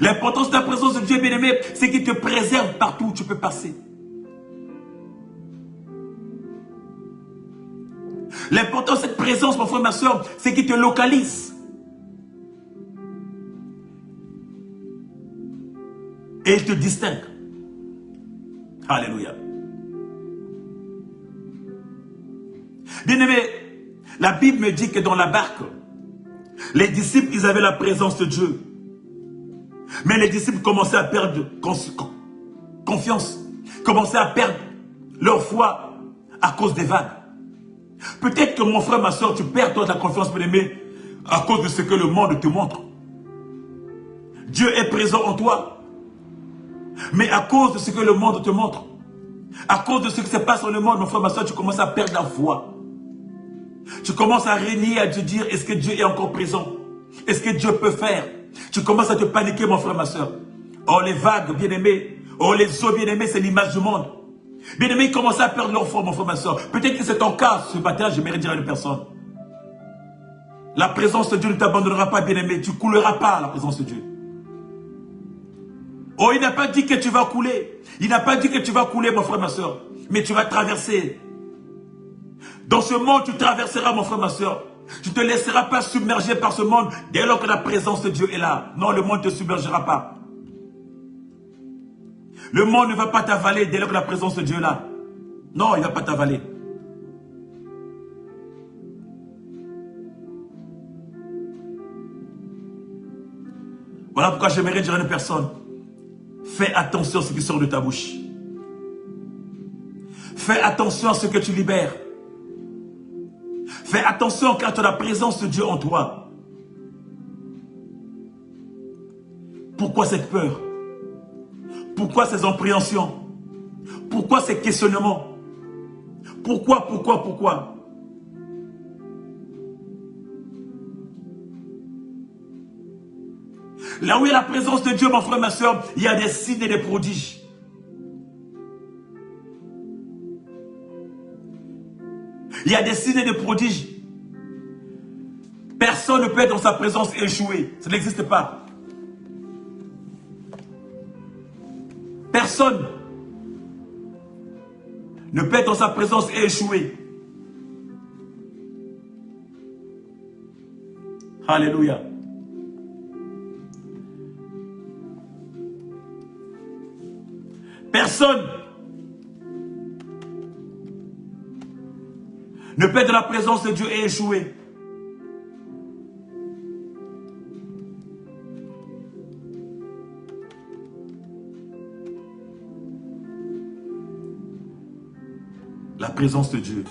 L'importance de la présence de Dieu, bien-aimé, c'est qu'il te préserve partout où tu peux passer. L'importance de cette présence, mon frère, ma soeur, c'est qu'il te localise. Et il te distingue. Alléluia. Bien-aimé, la Bible me dit que dans la barque, les disciples, ils avaient la présence de Dieu. Mais les disciples commençaient à perdre confiance, commençaient à perdre leur foi à cause des vagues. Peut-être que mon frère, ma soeur, tu perds toi ta confiance, bien-aimé, à cause de ce que le monde te montre. Dieu est présent en toi. Mais à cause de ce que le monde te montre, à cause de ce qui se passe dans le monde, mon frère, ma soeur, tu commences à perdre la foi. Tu commences à régner, à te dire, est-ce que Dieu est encore présent? Est-ce que Dieu peut faire? Tu commences à te paniquer, mon frère, ma soeur. Oh, les vagues, bien-aimés. Oh, les eaux, bien-aimés, c'est l'image du monde. Bien-aimés, ils commencent à perdre leur foi, mon frère, ma soeur. Peut-être que c'est ton cas ce matin, je mérite dire à une personne. La présence de Dieu ne t'abandonnera pas, bien-aimé. Tu ne couleras pas à la présence de Dieu. Oh, il n'a pas dit que tu vas couler. Il n'a pas dit que tu vas couler, mon frère, ma soeur. Mais tu vas traverser. Dans ce monde, tu traverseras, mon frère, ma soeur. Tu ne te laisseras pas submerger par ce monde dès lors que la présence de Dieu est là. Non, le monde ne te submergera pas. Le monde ne va pas t'avaler dès lors que la présence de Dieu est là. Non, il ne va pas t'avaler. Voilà pourquoi j'aimerais dire à une personne, fais attention à ce qui sort de ta bouche. Fais attention à ce que tu libères. Fais attention car tu as la présence de Dieu en toi. Pourquoi cette peur? Pourquoi ces appréhensions? Pourquoi ces questionnements? Pourquoi? Là où il y a la présence de Dieu, mon frère, ma soeur, il y a des signes et des prodiges. Il y a des signes et des prodiges. Personne ne peut être dans sa présence et échouer. Ça n'existe pas. Personne ne peut être dans sa présence et échouer. Alléluia. Personne ne peut être dans la présence de Dieu et échouer. La présence de Dieu.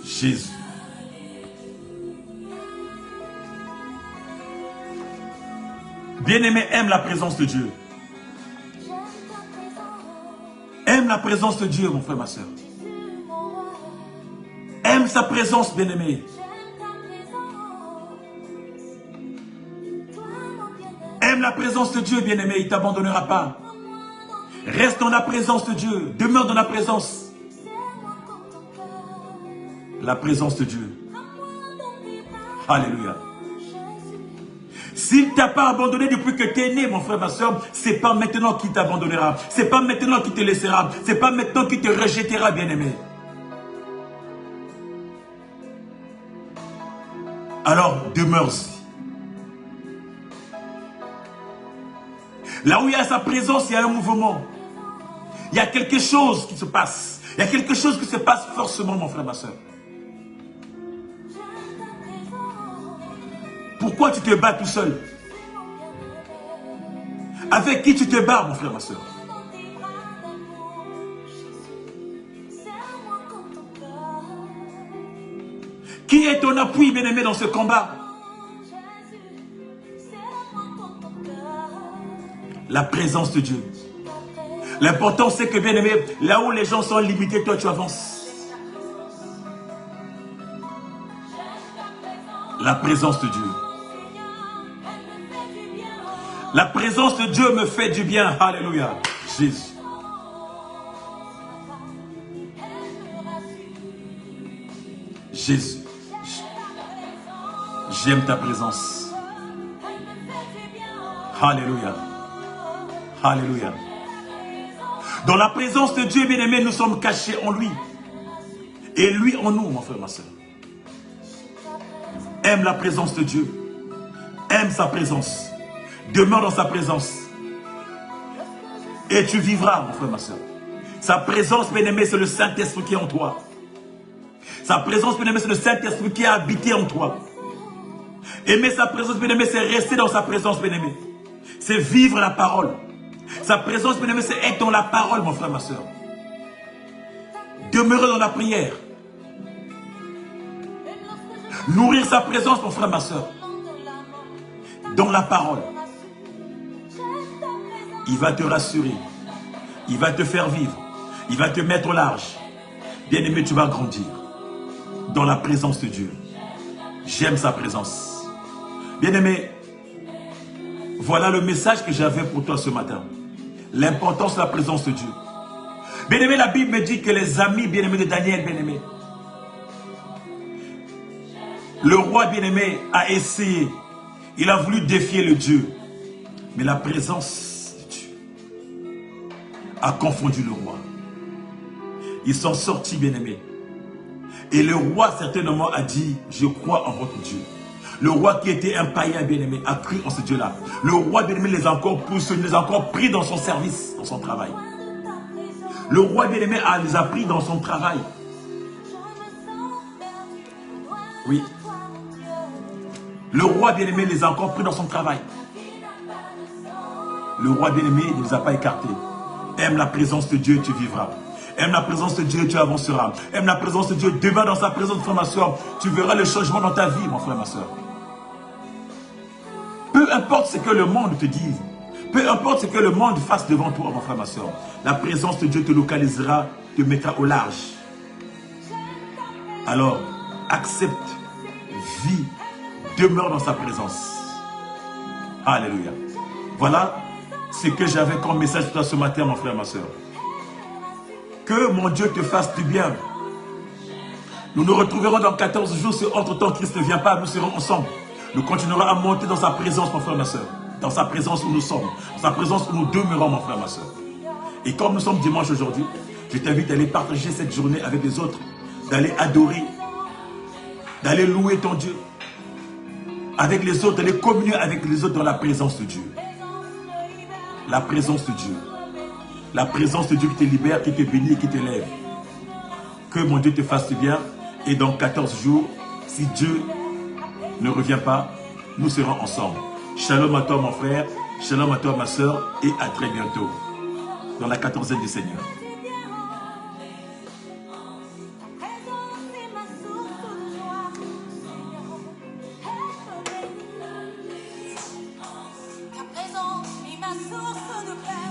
Jésus. Bien-aimé, aime la présence de Dieu. Aime la présence de Dieu, mon frère, ma soeur. Aime sa présence, bien-aimé. Aime la présence de Dieu, bien-aimé, il ne t'abandonnera pas. Reste dans la présence de Dieu. Demeure dans la présence. La présence de Dieu. Alléluia. S'il ne t'a pas abandonné depuis que tu es né, mon frère, ma soeur, ce n'est pas maintenant qu'il t'abandonnera. Ce n'est pas maintenant qu'il te laissera. Ce n'est pas maintenant qu'il te rejettera, bien-aimé. Alors, demeure-y. Là où il y a sa présence, il y a un mouvement. Il y a quelque chose qui se passe. Il y a quelque chose qui se passe forcément, mon frère, ma soeur. Pourquoi tu te bats tout seul? Avec qui tu te bats, mon frère, ma soeur? Qui est ton appui, bien-aimé, dans ce combat? La présence de Dieu. L'important, c'est que, bien-aimé, là où les gens sont limités, toi, tu avances. La présence de Dieu. La présence de Dieu me fait du bien. Alléluia. Jésus. Jésus. J'aime ta présence. Alléluia. Alléluia. Dans la présence de Dieu, bien-aimé, nous sommes cachés en lui. Et lui en nous, mon frère, ma soeur. Aime la présence de Dieu. Aime sa présence. Demeure dans sa présence. Et tu vivras, mon frère, ma soeur. Sa présence, bien-aimé, c'est le Saint-Esprit qui est en toi. Sa présence, bien-aimé, c'est le Saint-Esprit qui a habité en toi. Aimer sa présence, bien-aimé, c'est rester dans sa présence, bien-aimé. C'est vivre la parole. Sa présence, bien-aimé, c'est être dans la parole, mon frère, ma soeur. Demeurer dans la prière. Nourrir sa présence, mon frère, ma soeur. Dans la parole. Il va te rassurer. Il va te faire vivre. Il va te mettre au large. Bien-aimé, tu vas grandir. Dans la présence de Dieu. J'aime sa présence. Bien-aimé, voilà le message que j'avais pour toi ce matin. L'importance de la présence de Dieu. Bien-aimé, la Bible me dit que les amis bien-aimés de Daniel, bien-aimé, le roi bien-aimé a essayé. Il a voulu défier le Dieu. Mais la présence de Dieu a confondu le roi. Ils sont sortis, bien-aimés. Et le roi certainement a dit, je crois en votre Dieu. Le roi qui était un païen bien-aimé a cru en ce Dieu-là. Le roi bien-aimé les a encore poussés, les a encore pris dans son service, dans son travail. Le roi bien-aimé les a pris dans son travail. Oui. Le roi bien-aimé les a encore pris dans son travail. Le roi bien-aimé ne les a pas écartés. Aime la présence de Dieu, tu vivras. Aime la présence de Dieu, tu avanceras. Aime la présence de Dieu, demeure dans sa présence, frère, ma soeur. Tu verras le changement dans ta vie, mon frère, ma soeur. Peu importe ce que le monde te dise, peu importe ce que le monde fasse devant toi, mon frère, ma soeur, la présence de Dieu te localisera, te mettra au large. Alors, accepte, vis, demeure dans sa présence. Alléluia. Voilà ce que j'avais comme message pour toi ce matin, mon frère, ma soeur. Que mon Dieu te fasse du bien. Nous nous retrouverons dans 14 jours. Si entre-temps Christ ne vient pas, nous serons ensemble. Nous continuerons à monter dans sa présence, mon frère, ma soeur. Dans sa présence où nous sommes. Dans sa présence où nous demeurons, mon frère, ma soeur. Et comme nous sommes dimanche aujourd'hui, je t'invite à aller partager cette journée avec les autres. D'aller adorer. D'aller louer ton Dieu. Avec les autres, d'aller communier avec les autres dans la présence de Dieu. La présence de Dieu. La présence de Dieu qui te libère, qui te bénit et qui te lève. Que mon Dieu te fasse du bien. Et dans 14 jours, si Dieu ne revient pas, nous serons ensemble. Shalom à toi mon frère, shalom à toi ma soeur et à très bientôt dans la 14e du Seigneur. Ta présence est ma source de paix.